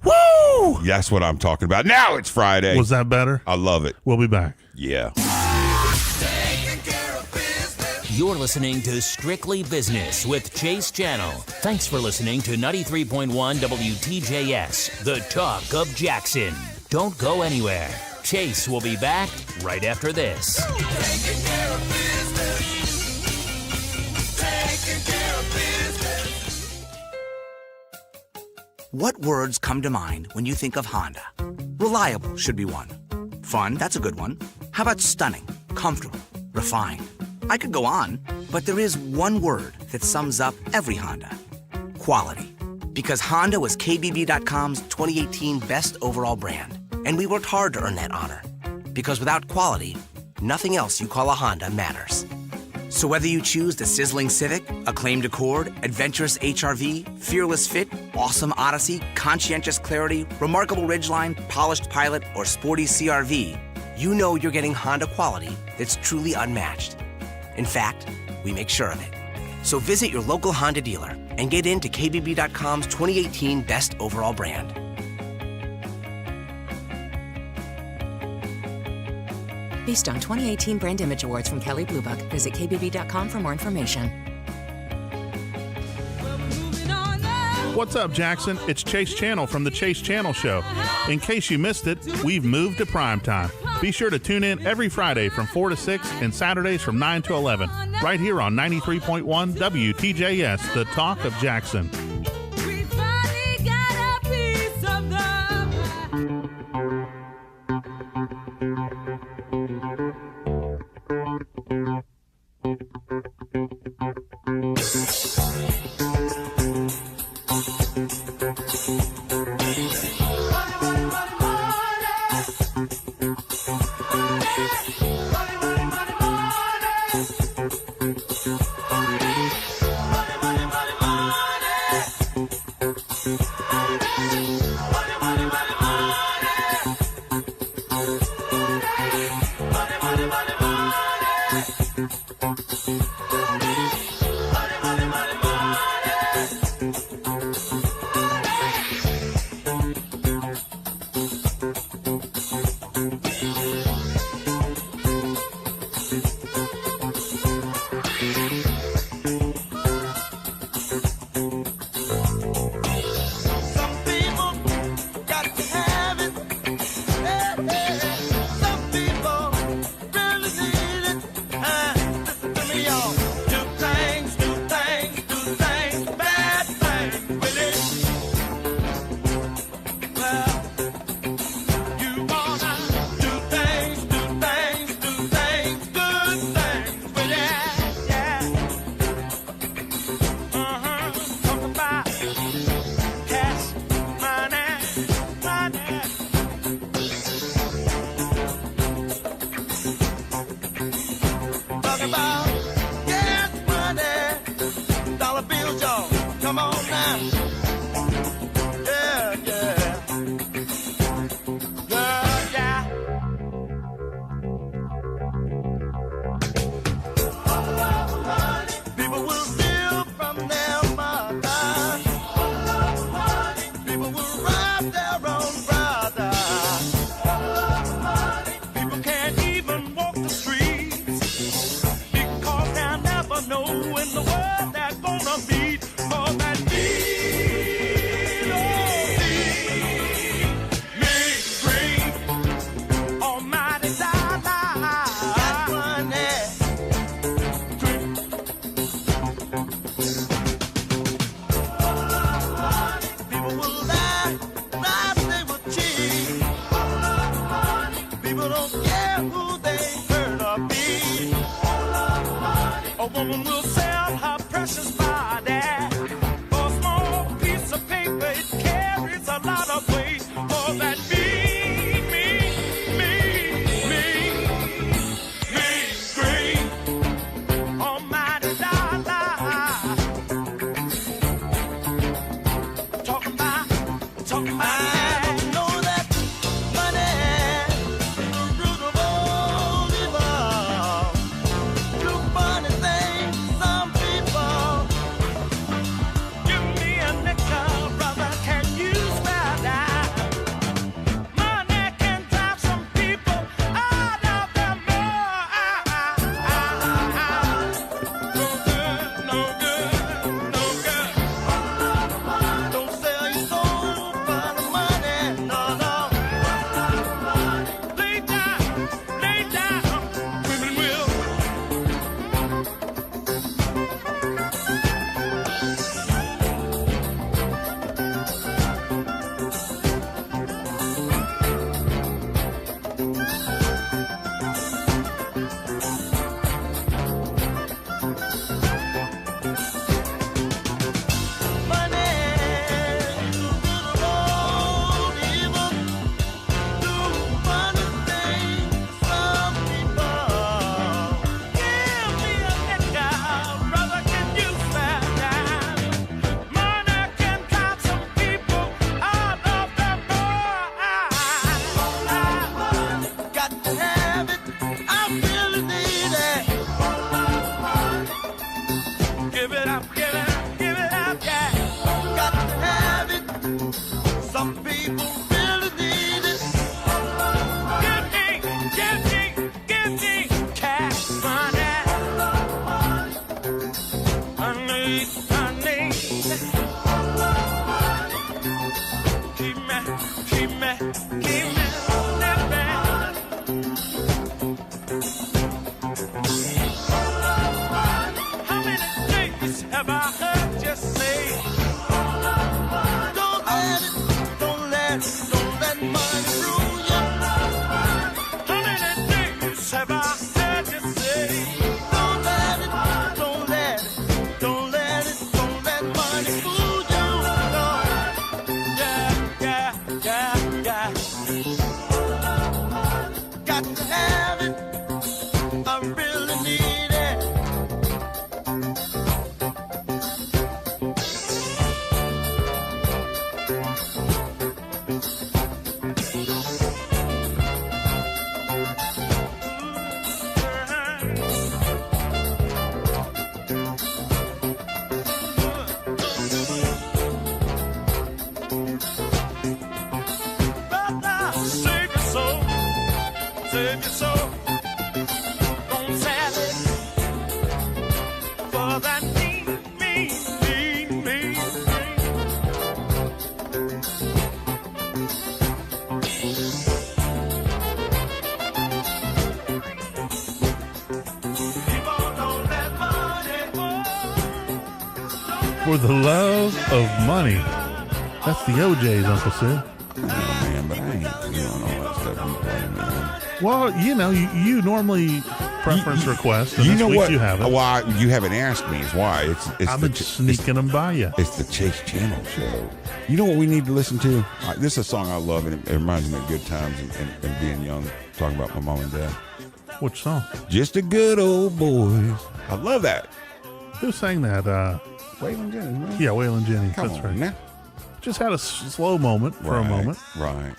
Woo! That's what I'm talking about. Now it's Friday. Was that better? I love it. We'll be back. Yeah. You're listening to Strictly Business with Chase Channel. Thanks for listening to 93.1 WTJS, the talk of Jackson. Don't go anywhere. Chase will be back right after this. What words come to mind when you think of Honda? Reliable should be one. Fun, that's a good one. How about stunning, comfortable, refined? I could go on, but there is one word that sums up every Honda. Quality. Because Honda was KBB.com's 2018 Best Overall Brand, and we worked hard to earn that honor. Because without quality, nothing else you call a Honda matters. So whether you choose the sizzling Civic, acclaimed Accord, adventurous HR-V, fearless Fit, awesome Odyssey, conscientious Clarity, remarkable Ridgeline, polished Pilot, or sporty CR-V, you know you're getting Honda quality that's truly unmatched. In fact, we make sure of it. So visit your local Honda dealer and get into KBB.com's 2018 Best Overall Brand. Based on 2018 Brand Image Awards from Kelley Blue Book. Visit kbb.com for more information. What's up, Jackson? It's Chase Channel from The Chase Channel Show. In case you missed it, we've moved to primetime. Be sure to tune in every Friday from 4 to 6 and Saturdays from 9 to 11, right here on 93.1 WTJS, the talk of Jackson. A woman will sell her precious body How many days have I heard you say? Don't let money rule you. How many days have I heard you say? Don't let money fool you. No. Yeah. Got to have it. I really need it. Save your soul. Save your soul. Don't sell it for that mean. People don't let money For the love of money. That's the OJ's, Uncle Sid. Man, but I ain't doing all that stuff you playing, man. Well, you normally preference request, and You this know week what? you haven't. Why you haven't asked me is why it's I've been sneaking them by you. It's the Chase Channel show. You know what we need to listen to? This is a song I love, and it reminds me of good times and being young, talking about my mom and dad. Which song? Just a good old boys. I love that. Who sang that? Waylon Jennings, man. Yeah, Waylon Jennings. Come That's on right. now. Just had a slow moment for a moment. Right.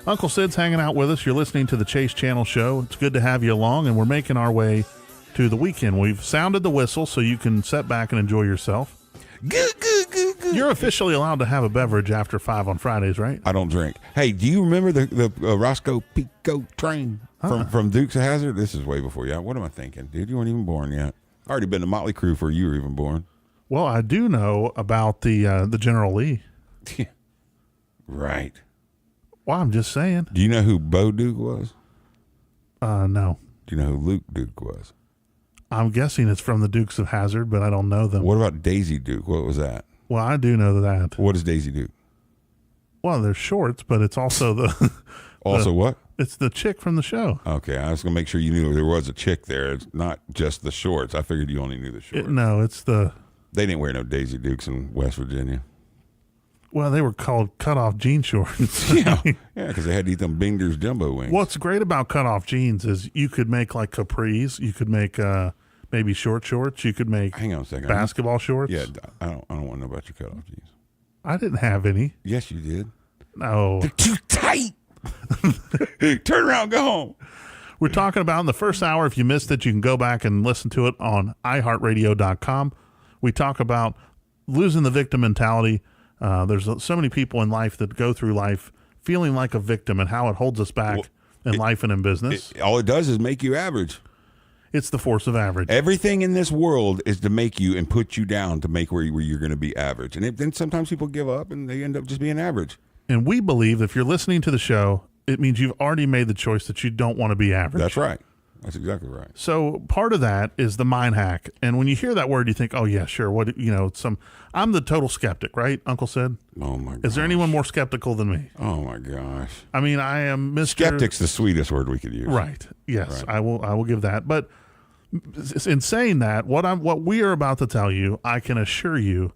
Uncle Sid's hanging out with us. You're listening to the Chase Channel show. It's good to have you along, and we're making our way to the weekend. We've sounded the whistle so you can sit back and enjoy yourself. Good. You're officially allowed to have a beverage after 5 on Fridays, right? I don't drink. Hey, do you remember the Roscoe Pico train from Dukes of Hazzard? This is way before you. What am I thinking, dude? You weren't even born yet. I already been to Motley Crue before you were even born. Well, I do know about the General Lee. Right. Well, I'm just saying. Do you know who Bo Duke was? No. Do you know who Luke Duke was? I'm guessing it's from the Dukes of Hazzard, but I don't know them. What about Daisy Duke? What was that? Well, I do know that. What is Daisy Duke? Well, they're shorts, but it's also the... Also what? It's the chick from the show. Okay, I was going to make sure you knew there was a chick there. It's not just the shorts. I figured you only knew the shorts. No, it's the... They didn't wear no Daisy Dukes in West Virginia. Well, they were called cut-off jean shorts. Yeah, because they had to eat them Binger's jumbo wings. What's great about cut-off jeans is you could make like capris. You could make maybe short shorts. You could make Hang on a second. basketball shorts. Yeah, I don't want to know about your cut-off jeans. I didn't have any. Yes, you did. No. They're too tight. Turn around, go home. We're talking about in the first hour. If you missed it, you can go back and listen to it on iHeartRadio.com. We talk about losing the victim mentality. There's so many people in life that go through life feeling like a victim and how it holds us back in life and in business. All it does is make you average. It's the force of average. Everything in this world is to make you and put you down to make where you're going to be average. And then sometimes people give up and they end up just being average. And we believe if you're listening to the show, it means you've already made the choice that you don't want to be average. That's right. That's exactly right. So part of that is the mind hack. And when you hear that word, you think, oh, yeah, sure. I'm the total skeptic, right, Uncle Sid? Oh, my God. Is there anyone more skeptical than me? Oh, my gosh. I mean, I am Mr. Skeptic's the sweetest word we could use. Right. Yes, Right. I will give that. But in saying that, what we are about to tell you, I can assure you,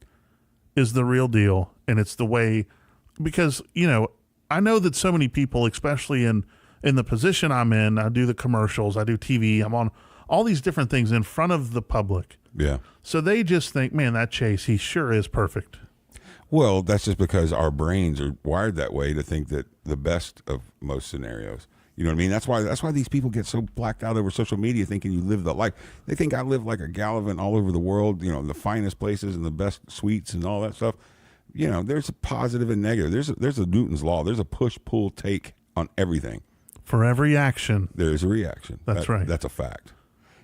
is the real deal. And it's the way, because, I know that so many people, especially in the position I'm in, I do the commercials, I do TV, I'm on all these different things in front of the public. Yeah. So they just think, man, that Chase, he sure is perfect. Well, that's just because our brains are wired that way to think that the best of most scenarios. You know what I mean? That's why these people get so blacked out over social media thinking you live the life. They think I live like a Gallivant all over the world, the finest places and the best suites and all that stuff. There's a positive and negative. There's a Newton's law. There's a push, pull, take on everything. For every action, there is a reaction. That's right. That's a fact.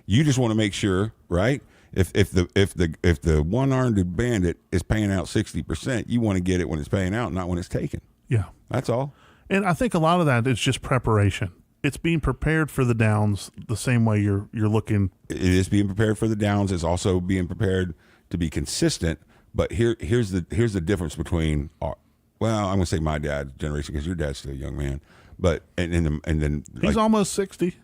You just want to make sure, right? If the one-armed bandit is paying out 60%, you want to get it when it's paying out, not when it's taken. Yeah. That's all. And I think a lot of that is just preparation. It's being prepared for the downs the same way you're looking. It is being prepared for the downs. It's also being prepared to be consistent. But here's the difference between I'm going to say my dad's generation, because your dad's still a young man. But and then He's almost 60.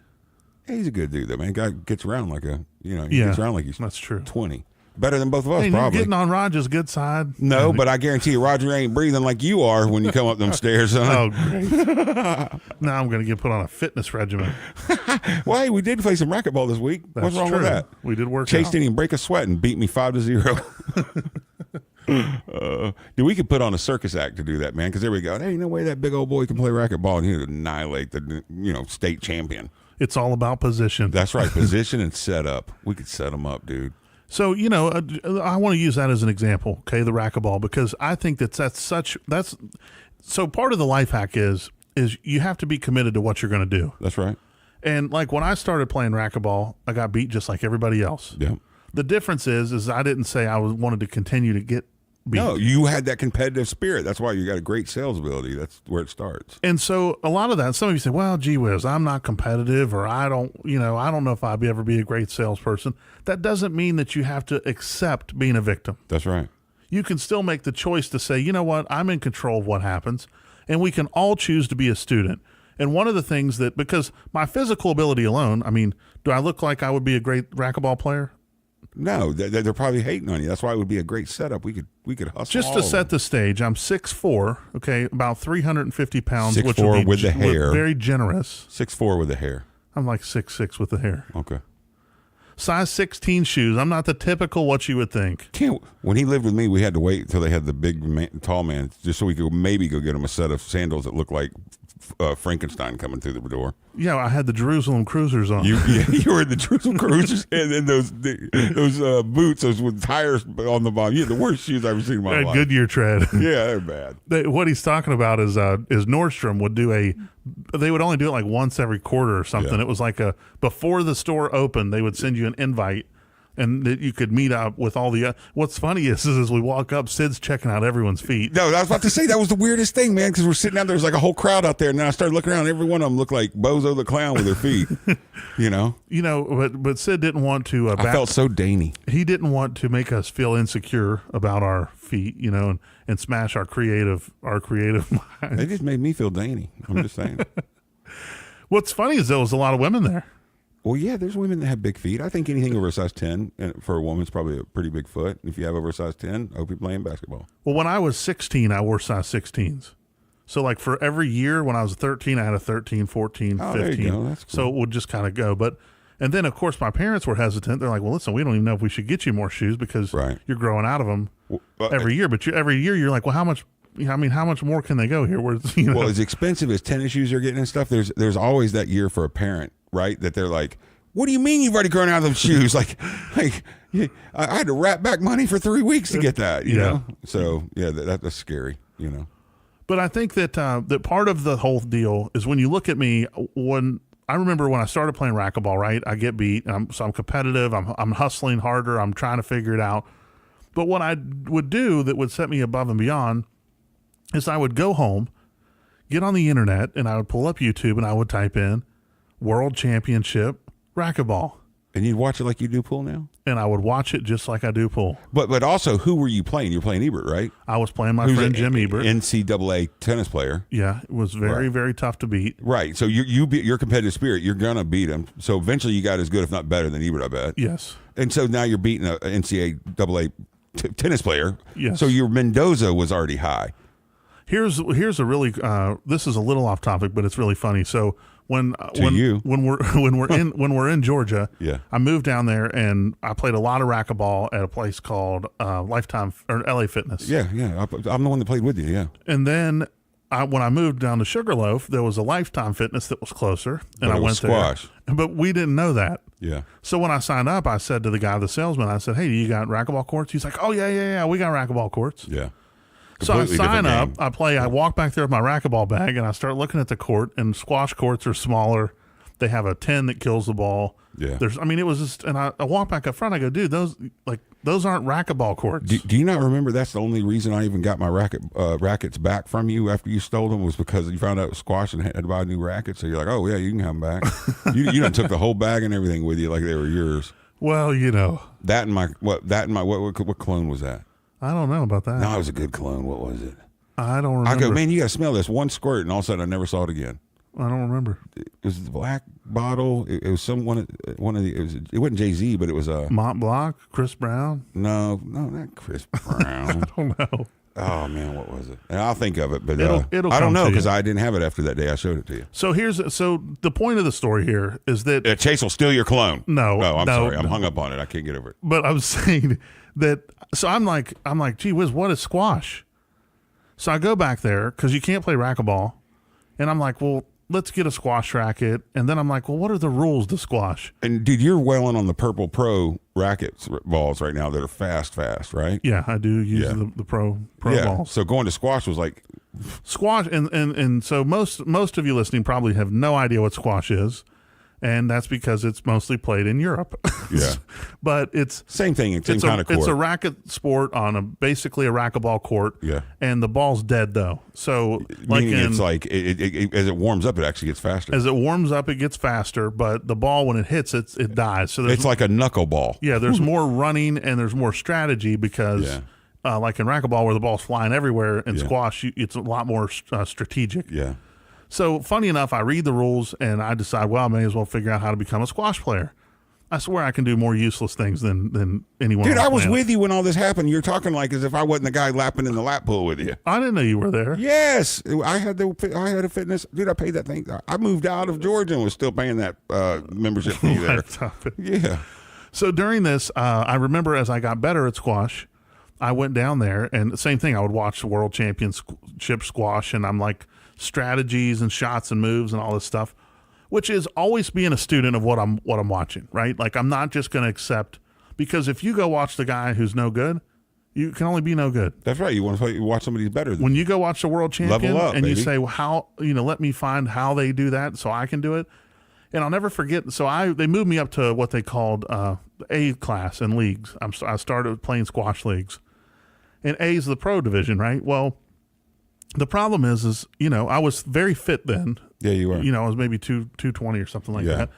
He's a good dude though, man. Guy gets around like Yeah, gets around like he's that's true. 20. Better than both of us, Hey, probably. you're getting on Roger's good side. No, but I guarantee you, Roger ain't breathing like you are when you come up them stairs, son. Oh, great. Now I'm going to get put on a fitness regimen. Well, hey, we did play some racquetball this week. That's What's wrong true. with that? We did work Chase out. didn't even break a sweat and beat me 5-0. Dude, we could put on a circus act to do that, man, because there we go. There ain't no way that big old boy can play racquetball and he'd annihilate the state champion. It's all about position. That's right, position and setup. We could set them up, dude. So, I want to use that as an example, okay, the racquetball, because I think so part of the life hack is you have to be committed to what you're going to do. That's right. And like when I started playing racquetball, I got beat just like everybody else. Yeah. The difference is I didn't say I wanted to continue to get beat. No, you had that competitive spirit. That's why you got a great sales ability. That's where it starts. And so a lot of that, some of you say, well, gee whiz, I'm not competitive, or I don't know if I'd ever be a great salesperson. That doesn't mean that you have to accept being a victim. That's right. You can still make the choice to say, you know what, I'm in control of what happens, and we can all choose to be a student. And one of the things because my physical ability alone, I mean, do I look like I would be a great racquetball player? No, they're probably hating on you. That's why it would be a great setup. We could hustle. Just to set the stage, I'm 6'4", okay, about 350 pounds, 6'4" which would be with the hair. very generous. 6'4" with the hair. I'm like 6'6" with the hair. Okay. Size 16 shoes. I'm not the typical what you would think. When he lived with me, we had to wait until they had the big tall man, just so we could maybe go get him a set of sandals that looked like Frankenstein coming through the door. Yeah, I had the Jerusalem Cruisers on. You were in the Jerusalem Cruisers, and then those boots, those with tires on the bottom. You had the worst shoes I've ever seen in my life. Goodyear tread. Yeah, they're bad. What he's talking about is Nordstrom would they would only do it like once every quarter or something. Yeah. It was like before the store opened, they would send you an invite, and that you could meet up with all the. What's funny is as we walk up, Sid's checking out everyone's feet. No, I was about to say that was the weirdest thing, man, because we're sitting out there. There's like a whole crowd out there, and then I started looking around. And every one of them looked like Bozo the Clown with their feet. But Sid didn't want to. I felt so dainty. He didn't want to make us feel insecure about our feet, and smash our creative minds. They just made me feel dainty. I'm just saying. What's funny is there was a lot of women there. Well, yeah, there's women that have big feet. I think anything over a size 10 for a woman is probably a pretty big foot. If you have over a size 10, I hope you're playing basketball. Well, when I was 16, I wore size 16s. So, like, for every year, when I was 13, I had a 13, 14, 15. There you go. That's cool. So it would just kind of go. And then, of course, my parents were hesitant. They're like, well, listen, we don't even know if we should get you more shoes because you're growing out of them every year. But every year, you're like, well, how much more can they go here? Well, as expensive as tennis shoes are getting and stuff, there's always that year for a parent, right? That they're like, what do you mean you've already grown out of those shoes? I had to wrap back money for 3 weeks to get that, you know? So, yeah, that's scary, But I think that that part of the whole deal is when you look at me, I remember when I started playing racquetball, right? I get beat, so I'm competitive, I'm hustling harder, I'm trying to figure it out. But what I would do that would set me above and beyond is I would go home, get on the internet, and I would pull up YouTube and I would type in World Championship Racquetball. And you'd watch it like you do pool now? And I would watch it just like I do pool. But also, who were you playing? You were playing Ebert, right? I was playing my friend Jim Ebert. NCAA tennis player. Yeah, it was very, very tough to beat. Right. So your competitive spirit, you're going to beat him. So eventually you got as good, if not better, than Ebert, I bet. Yes. And so now you're beating an NCAA tennis player. Yes. So your Mendoza was already high. Here's a really this is a little off topic, but it's really funny. So when we're in Georgia, yeah, I moved down there and I played a lot of racquetball at a place called Lifetime or LA Fitness. Yeah. I'm the one that played with you. Yeah. And then when I moved down to Sugarloaf, there was a Lifetime Fitness that was closer, and I went squash. there. But we didn't know that. Yeah. So when I signed up, I said to the guy, the salesman, I said, "Hey, do you got racquetball courts?" He's like, "Oh yeah, we got racquetball courts." Yeah. So I sign up, I play, I walk back there with my racquetball bag, and I start looking at the court, and squash courts are smaller. They have a 10 that kills the ball. Yeah. It was just, and I walk back up front. I go, dude, those aren't racquetball courts. Do you not remember that's the only reason I even got my rackets back from you after you stole them was because you found out it was squash and had to buy new rackets? So you're like, oh, yeah, you can have them back. you done took the whole bag and everything with you like they were yours. Well, That and what cologne was that? I don't know about that. No, it was a good cologne. What was it? I don't remember. I go, man, you got to smell this. One squirt, and all of a sudden I never saw it again. I don't remember. It was the black bottle. It was one of the. It wasn't Jay-Z, but it was a Mont Blanc, Chris Brown. No, not Chris Brown. I don't know. Oh man, what was it? And I'll think of it, but it'll I don't come know to because you. I didn't have it after that day. I showed it to you. So the point of the story here is that Chase will steal your cologne. No, I'm no, sorry. I'm no. hung up on it. I can't get over it. But I was saying that. So I'm like, gee whiz, what is squash? So I go back there because you can't play racquetball, and I'm like, well, let's get a squash racket. And then I'm like, well, what are the rules to squash? And dude, you're wailing on the Purple Pro rackets balls right now that are fast, right? Yeah, I do use the pro balls. So going to squash was like Squash, and so most of you listening probably have no idea what squash is, and that's because it's mostly played in Europe. Yeah. But it's same thing, same kind of court. It's a racket sport on basically a racquetball court. Yeah. And the ball's dead though. So it's like it as it warms up, it actually gets faster. As it warms up, it gets faster, but the ball when it hits, it dies. So it's like a knuckleball. Yeah, there's more running and there's more strategy because. Like in racquetball where the ball's flying everywhere, in squash, it's a lot more strategic. Yeah. So funny enough, I read the rules and I decide, well, I may as well figure out how to become a squash player. I swear I can do more useless things than anyone. Dude, on the I was planet. with you when all this happened. You're talking like as if I wasn't the guy lapping in the lap pool with you. I didn't know you were there. Yes, I had a fitness. Dude, I paid that thing. I moved out of Georgia and was still paying that membership fee there. Yeah. So during this, I remember as I got better at squash, I went down there and the same thing. I would watch the World Championship squash, and I'm like strategies and shots and moves and all this stuff, which is always being a student of what I'm watching, right? Like I'm not just going to accept, because if you go watch the guy who's no good, you can only be no good. That's right. You want to watch somebody who's better than when you go watch the world champion level up, and baby. you say, well, how, let me find how they do that so I can do it. And I'll never forget. So they moved me up to what they called A class in leagues. I started playing squash leagues. And A is the pro division, right? Well, the problem is I was very fit then. Yeah, you were. I was maybe 220 or something like that.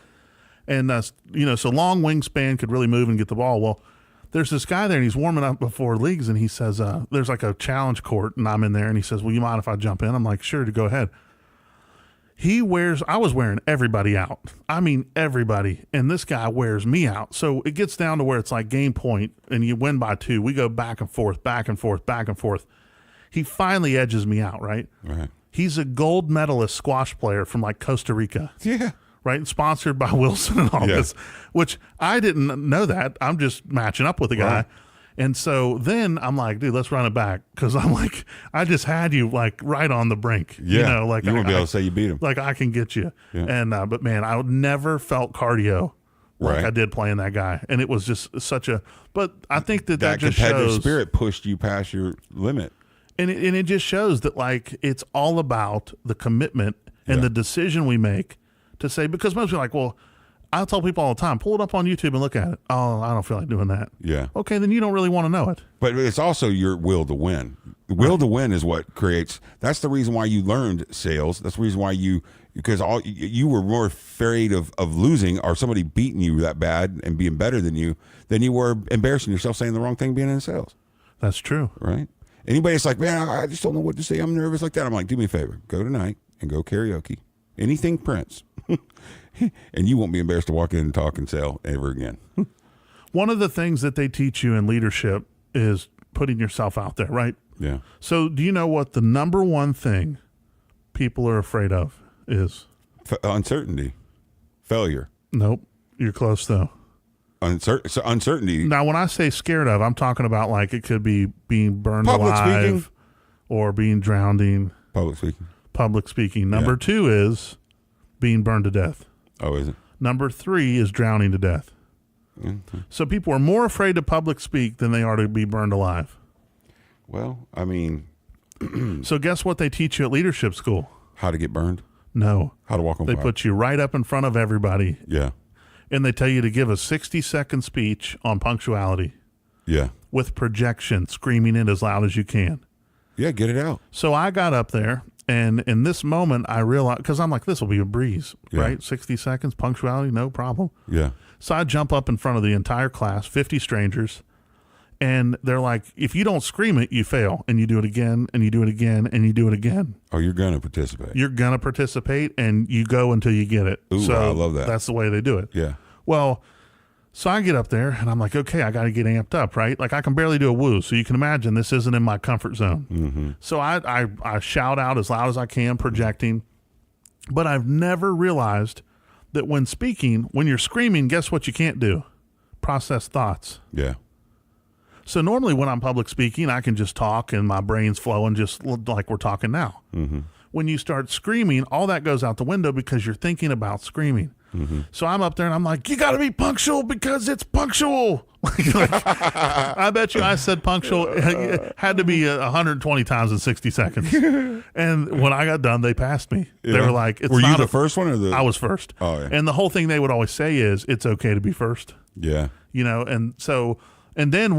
And, so long wingspan, could really move and get the ball. Well, there's this guy there, and he's warming up before leagues, and he says, there's like a challenge court, and I'm in there, and he says, well, you mind if I jump in? I'm like, sure, to go ahead. I was wearing everybody out. I mean, everybody. And this guy wears me out. So it gets down to where it's like game point and you win by 2. We go back and forth, back and forth, back and forth. He finally edges me out, right? Right. He's a gold medalist squash player from like Costa Rica. Yeah. Right. Sponsored by Wilson and all this, which I didn't know that. I'm just matching up with the guy. Right. And so then I'm like, dude, let's run it back. Cause I'm like, I just had you like right on the brink. Yeah. Like you wouldn't be able to say you beat him. Like I can get you. Yeah. And, but man, I never felt cardio like Right. I did playing that guy. And it was just but I think that just competitive shows spirit pushed you past your limit. And it just shows that like, it's all about the commitment and the decision we make to say, because most people are like, well, I tell people all the time, pull it up on YouTube and look at it. Oh, I don't feel like doing that. Yeah. Okay, then you don't really want to know it. But it's also your will to win. The will to win is what creates. That's the reason why you learned sales. That's the reason why because you were more afraid of losing or somebody beating you that bad and being better than you were embarrassing yourself saying the wrong thing being in sales. That's true. Right? Anybody that's like, man, I just don't know what to say. I'm nervous like that. I'm like, do me a favor. Go tonight and go karaoke. Anything Prince. And you won't be embarrassed to walk in and talk and sell ever again. One of the things that they teach you in leadership is putting yourself out there, right? Yeah. So do you know what the number one thing people are afraid of is? Uncertainty. Failure. Nope. You're close, though. Uncertainty. Now, when I say scared of, I'm talking about like it could be being burned alive speaking. Or being drowning. Public speaking. Number 2 is being burned to death. Oh, is it? Number 3 is drowning to death. Mm-hmm. So people are more afraid to public speak than they are to be burned alive. Well, I mean. So guess what they teach you at leadership school? How to get burned? No. How to Walk on They Fire. put you right up in front of everybody, Yeah. and they tell you to give a 60-second speech on punctuality Yeah. with projection, screaming it as loud as you can. Yeah, get it out. So I got up there, and in this moment, I realized, because I'm like, this will be a breeze, Yeah. right? 60 seconds, punctuality, no problem. Yeah. So I jump up in front of the entire class, 50 strangers, and they're like, if you don't scream it, you fail. And you do it again, and you do it again, and you do it again. Oh, you're going to participate. You're going to participate, and you go until you get it. Ooh, so I love that. That's the way they do it. Yeah. Well, so I get up there, and I'm like, okay, I got to get amped up, right? Like, I can barely do a woo, so you can imagine this isn't in my comfort zone. Mm-hmm. So I shout out as loud as I can, projecting. But I've never realized that when speaking, when you're screaming, guess what you can't do? Process thoughts. Yeah. So normally when I'm public speaking, I can just talk and my brain's flowing just like we're talking now. Mm-hmm. When you start screaming, all that goes out the window because you're thinking about screaming. Mm-hmm. So I'm up there and I'm like, you got to be punctual because it's punctual. I bet you I said punctual. It had to be 120 times in 60 seconds. And when I got done, they passed me. Yeah. They were like, it's Were you not the first one or the? I was first. Oh, yeah. And the whole thing they would always say is, it's okay to be first. Yeah. You know, and so, and then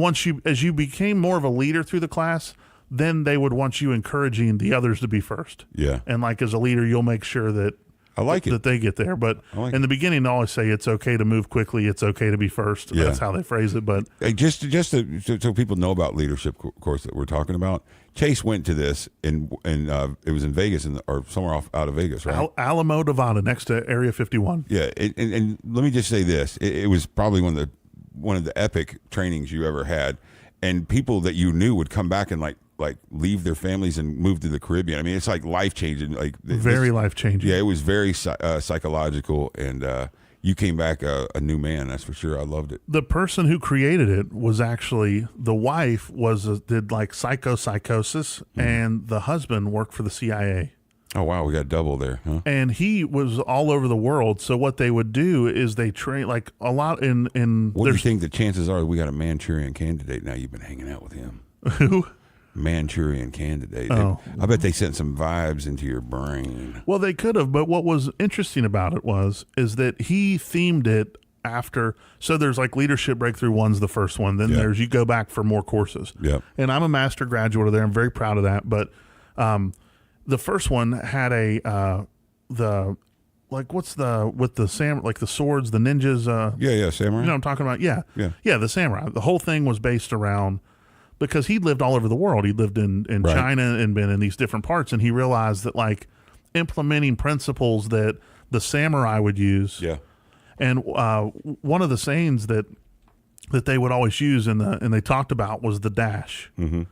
as you became more of a leader through the class, then they would want you encouraging the others to be first. Yeah. And like as a leader, you'll make sure that I like it. that they get there. But like in the beginning, they always say it's okay to move quickly. It's okay to be first. Yeah. That's how they phrase it. But Hey, just so people know about leadership course that we're talking about. Chase went to this and it was in Vegas or somewhere out of Vegas, right? Alamo, Nevada, next to Area 51. Yeah, and let me just say this: it was probably one of the epic trainings you ever had, and people that you knew would come back and like leave their families and move to the Caribbean. I mean, it's like life changing, like Very life changing. Yeah, it was very psychological, and you came back a new man. That's for sure. I loved it. The person who created it was actually the wife did like psychosis, and the husband worked for the CIA. Oh wow, we got double there, huh? And he was all over the world. So what they would do is they train like a lot in. What do you think the chances are we got a Manchurian Candidate now? You've been hanging out with him. Who? Manchurian Candidate. Oh. I bet they sent some vibes into your brain. Well, they could have, but what was interesting about it is that he themed it after. So there's like Leadership Breakthrough 1's the first one. Then there's you go back for more courses. Yep. And I'm a master graduate of there. I'm very proud of that. But the first one had what's with the like the swords, the ninjas. Yeah, samurai. You know what I'm talking about? Yeah. Yeah. The samurai. The whole thing was based around. Because he lived all over the world. He lived in Right. China and been in these different parts. And he realized that like implementing principles that the samurai would use. Yeah. And one of the sayings that they would always use and they talked about was the dash. Mm-hmm.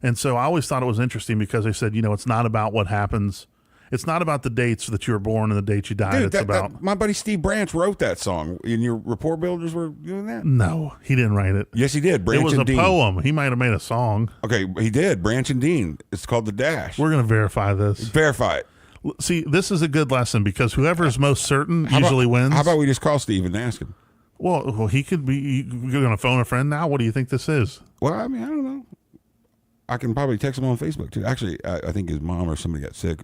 And so I always thought it was interesting because they said, it's not about what happens. It's not about the dates that you were born and the dates you died. Dude, It's about my buddy Steve Branch wrote that song. And your rapport builders were doing that? No, he didn't write it. Yes, he did. Branch it was and a Dean. poem. He might have made a song. Okay, he did. Branch and Dean. It's called The Dash. We're going to verify this. Verify it. See, this is a good lesson because whoever is most certain usually wins. How about we just call Steve and ask him? Well, he could be. You're going to phone a friend now? What do you think this is? Well, I mean, I don't know. I can probably text him on Facebook too. Actually, I think his mom or somebody got sick.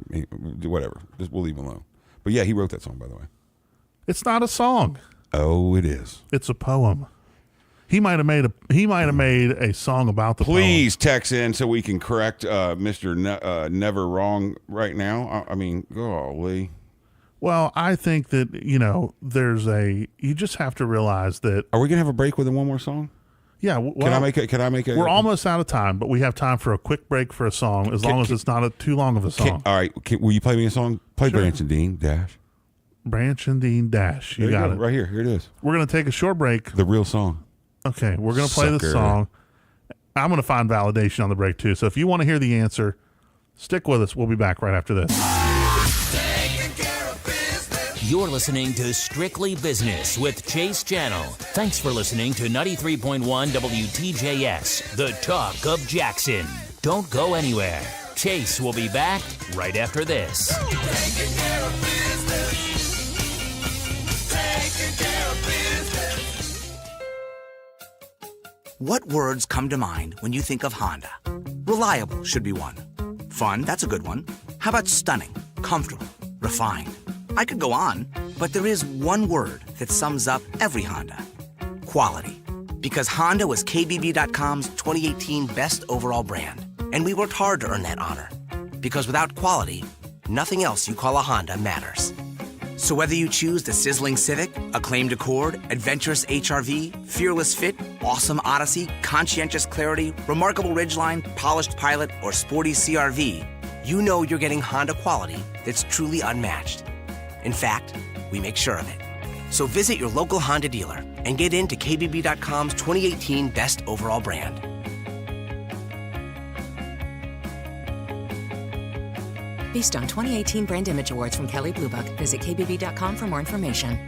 Whatever. We'll leave him alone. But yeah, he wrote that song, by the way. It's not a song. Oh, it is. It's a poem. He might have made a song about the Please text in so we can correct Mr. Never Wrong right now. I mean, golly. Well, I think that, you just have to realize that. Are we going to have a break with one more song? Yeah. Well, Can I make a? We're almost out of time, but we have time for a quick break for a song as long as it's not too long of a song. All right. Will you play me a song? Play Sure. Branch and Dean, Dash. Branch and Dean, Dash. You got it. Right here. Here it is. We're going to take a short break. The real song. Okay. We're going to play this Sucker. song. I'm going to find validation on the break, too. So if you want to hear the answer, stick with us. We'll be back right after this. You're listening to Strictly Business with Chase Channel. Thanks for listening to 93.1 WTJS, the talk of Jackson. Don't go anywhere. Chase will be back right after this. What words come to mind when you think of Honda? Reliable should be one. Fun, that's a good one. How about stunning, comfortable, refined. I could go on, but there is one word that sums up every Honda. Quality. Because Honda was KBB.com's 2018 Best Overall Brand, and we worked hard to earn that honor. Because without quality, nothing else you call a Honda matters. So whether you choose the sizzling Civic, acclaimed Accord, adventurous HR-V, fearless Fit, awesome Odyssey, conscientious Clarity, remarkable Ridgeline, polished Pilot, or sporty CR-V, you know you're getting Honda quality that's truly unmatched. In fact, we make sure of it. So visit your local Honda dealer and get into KBB.com's 2018 Best Overall Brand. Based on 2018 Brand Image Awards from Kelley Blue Book. Visit kbb.com for more information.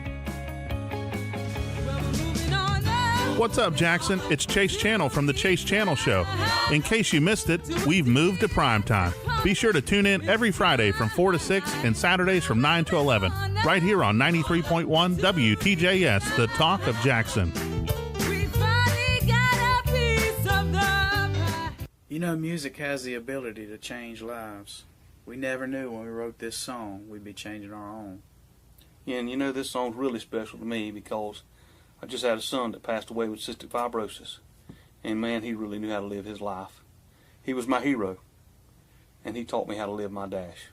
What's up, Jackson? It's Chase Channel from the Chase Channel Show. In case you missed it, we've moved to primetime. Be sure to tune in every Friday from 4 to 6 and Saturdays from 9 to 11, right here on 93.1 WTJS, the talk of Jackson. You know, music has the ability to change lives. We never knew when we wrote this song we'd be changing our own. Yeah, and you know, this song's really special to me because I just had a son that passed away with cystic fibrosis. And man, he really knew how to live his life. He was my hero. And he taught me how to live my dash.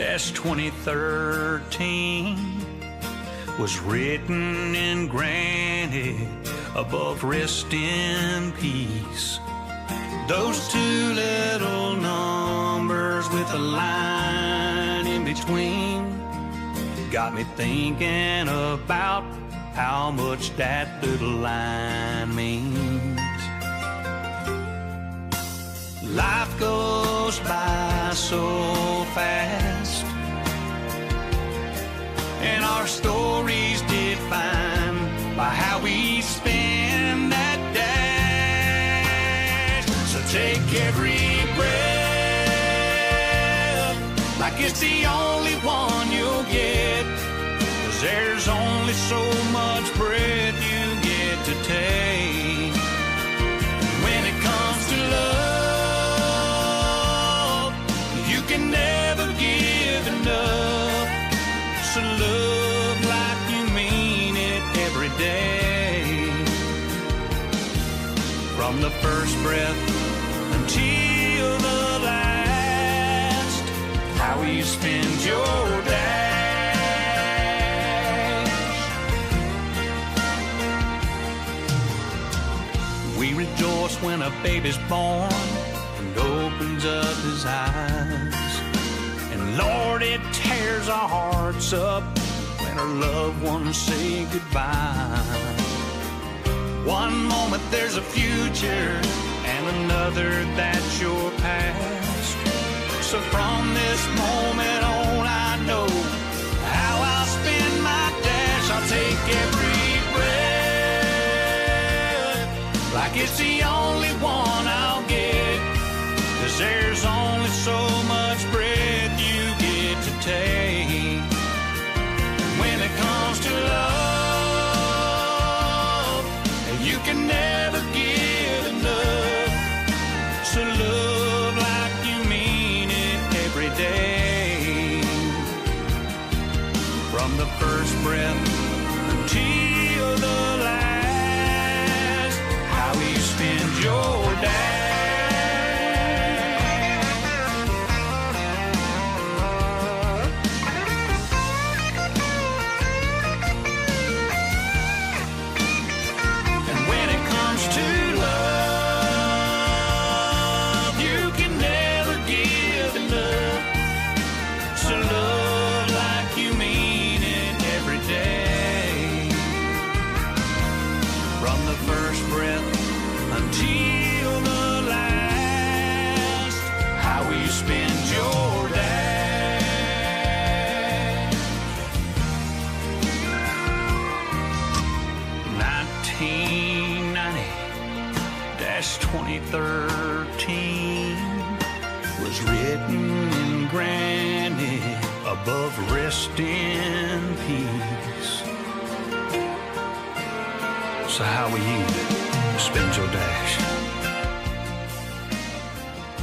-2013 was written and granted above rest in peace. Those two little numbers with a line in between got me thinking about how much that little line means. Life goes by so fast, and our stories defined by how we spend that dash. So take every breath like it's the only one you'll get, 'cause there's only so much breath you get to take. When it comes to love, you can never give enough. So love like you mean it every day. From the first breath until the last, how you spend your dash. We rejoice when a baby's born and opens up his eyes. And Lord, it tears our hearts up when our loved ones say goodbye. One moment there's a future, and another that's your past. So from this moment on, I know how I'll spend my dash. I'll take every breath like it's the only one I'll get, 'cause there's only so much breath you get to take. When it comes to love, you can never give enough. So love like you mean it every day. From the first breath until the last, how you spend your day. First breath until the 2013 was written in granite above rest in peace. So how will you spend your dash?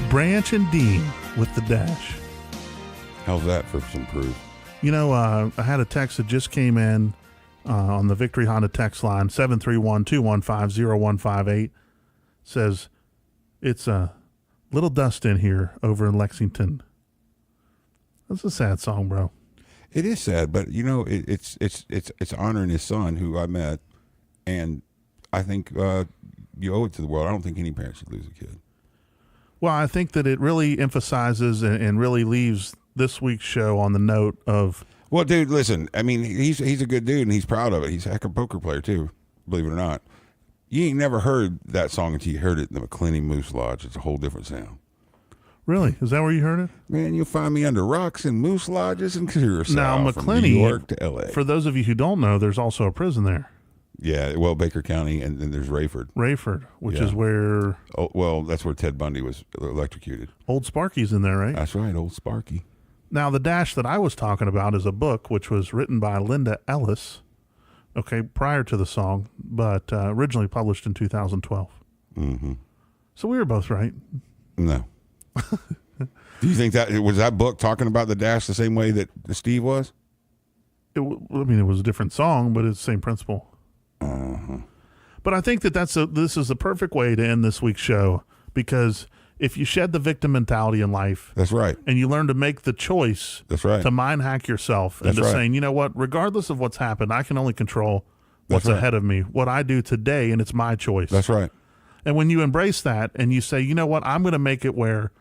Branch and Dean with the dash. How's that for some proof? You know, I had a text that just came in on the Victory Honda text line, 731-215-0158. Says, it's a little dust in here over in Lexington. That's a sad song, bro. It is sad, but you know, it's honoring his son, who I met, and I think you owe it to the world. I don't think any parent should lose a kid. Well, I think that it really emphasizes and really leaves this week's show on the note of... Well, dude, listen, I mean, he's a good dude, and he's proud of it. He's a heck of a poker player, too, believe it or not. You ain't never heard that song until you heard it in the McClenny Moose Lodge. It's a whole different sound. Really? Is that where you heard it? Man, you'll find me under rocks and moose lodges in Curacao. Now, from McClenny, New York to L.A. For those of you who don't know, there's also a prison there. Yeah, well, Baker County, and then there's Rayford. Rayford, which is where... Oh, well, that's where Ted Bundy was electrocuted. Old Sparky's in there, right? That's right, Old Sparky. Now, the dash that I was talking about is a book which was written by Linda Ellis, okay, prior to the song, but originally published in 2012. Mm-hmm. So we were both right. No. Do you think that book talking about the dash the same way that Steve was? I mean, it was a different song, but it's the same principle. Uh-huh. But I think that this is the perfect way to end this week's show, because if you shed the victim mentality in life, that's right, and you learn to make the choice, that's right, to mind hack yourself, and to saying, you know what, regardless of what's happened, I can only control what's ahead of me, what I do today, and it's my choice. That's right. And when you embrace that and you say, you know what, I'm going to make it where,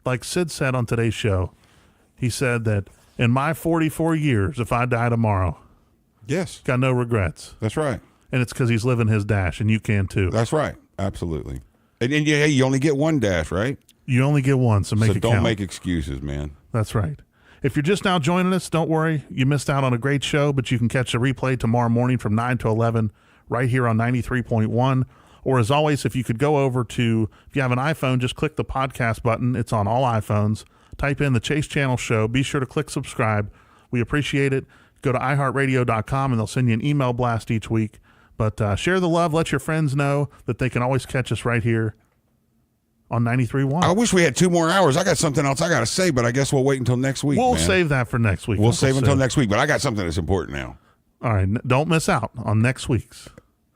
like Sid said on today's show, he said that in my 44 years, if I die tomorrow, yes, got no regrets. That's right. And it's because he's living his dash, and you can too. That's right. Absolutely. And you only get one dash, right? You only get one, so make it count. Don't make excuses, man. That's right. If you're just now joining us, don't worry. You missed out on a great show, but you can catch the replay tomorrow morning from 9 to 11 right here on 93.1. Or as always, if you could go over to, if you have an iPhone, just click the podcast button. It's on all iPhones. Type in the Chase Channel Show. Be sure to click subscribe. We appreciate it. Go to iHeartRadio.com, and they'll send you an email blast each week. But share the love. Let your friends know that they can always catch us right here on 93.1. I wish we had 2 more hours. I got something else I got to say, but I guess we'll wait until next week. We'll save that for next week. We'll save until next week, but I got something that's important now. All right. Don't miss out on next week's.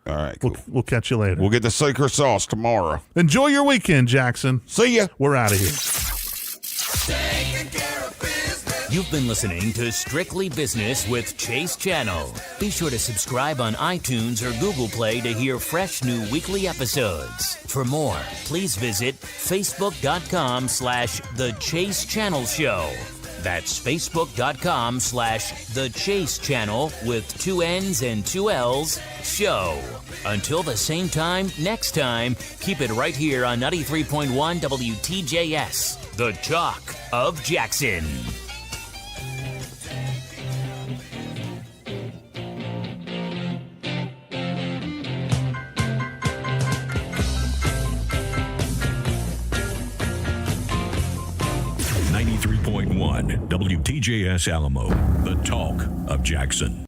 All right, cool. We'll catch you later. We'll get the secret sauce tomorrow. Enjoy your weekend, Jackson. See ya. We're out of here. You've been listening to Strictly Business with Chase Channel. Be sure to subscribe on iTunes or Google Play to hear fresh new weekly episodes. For more, please visit facebook.com/The Chase Channel Show. That's facebook.com/The Chase Channel with 2 N's and 2 L's show. Until the same time next time, keep it right here on 93.1 WTJS, the Talk of Jackson. WTJS Alamo, the talk of Jackson.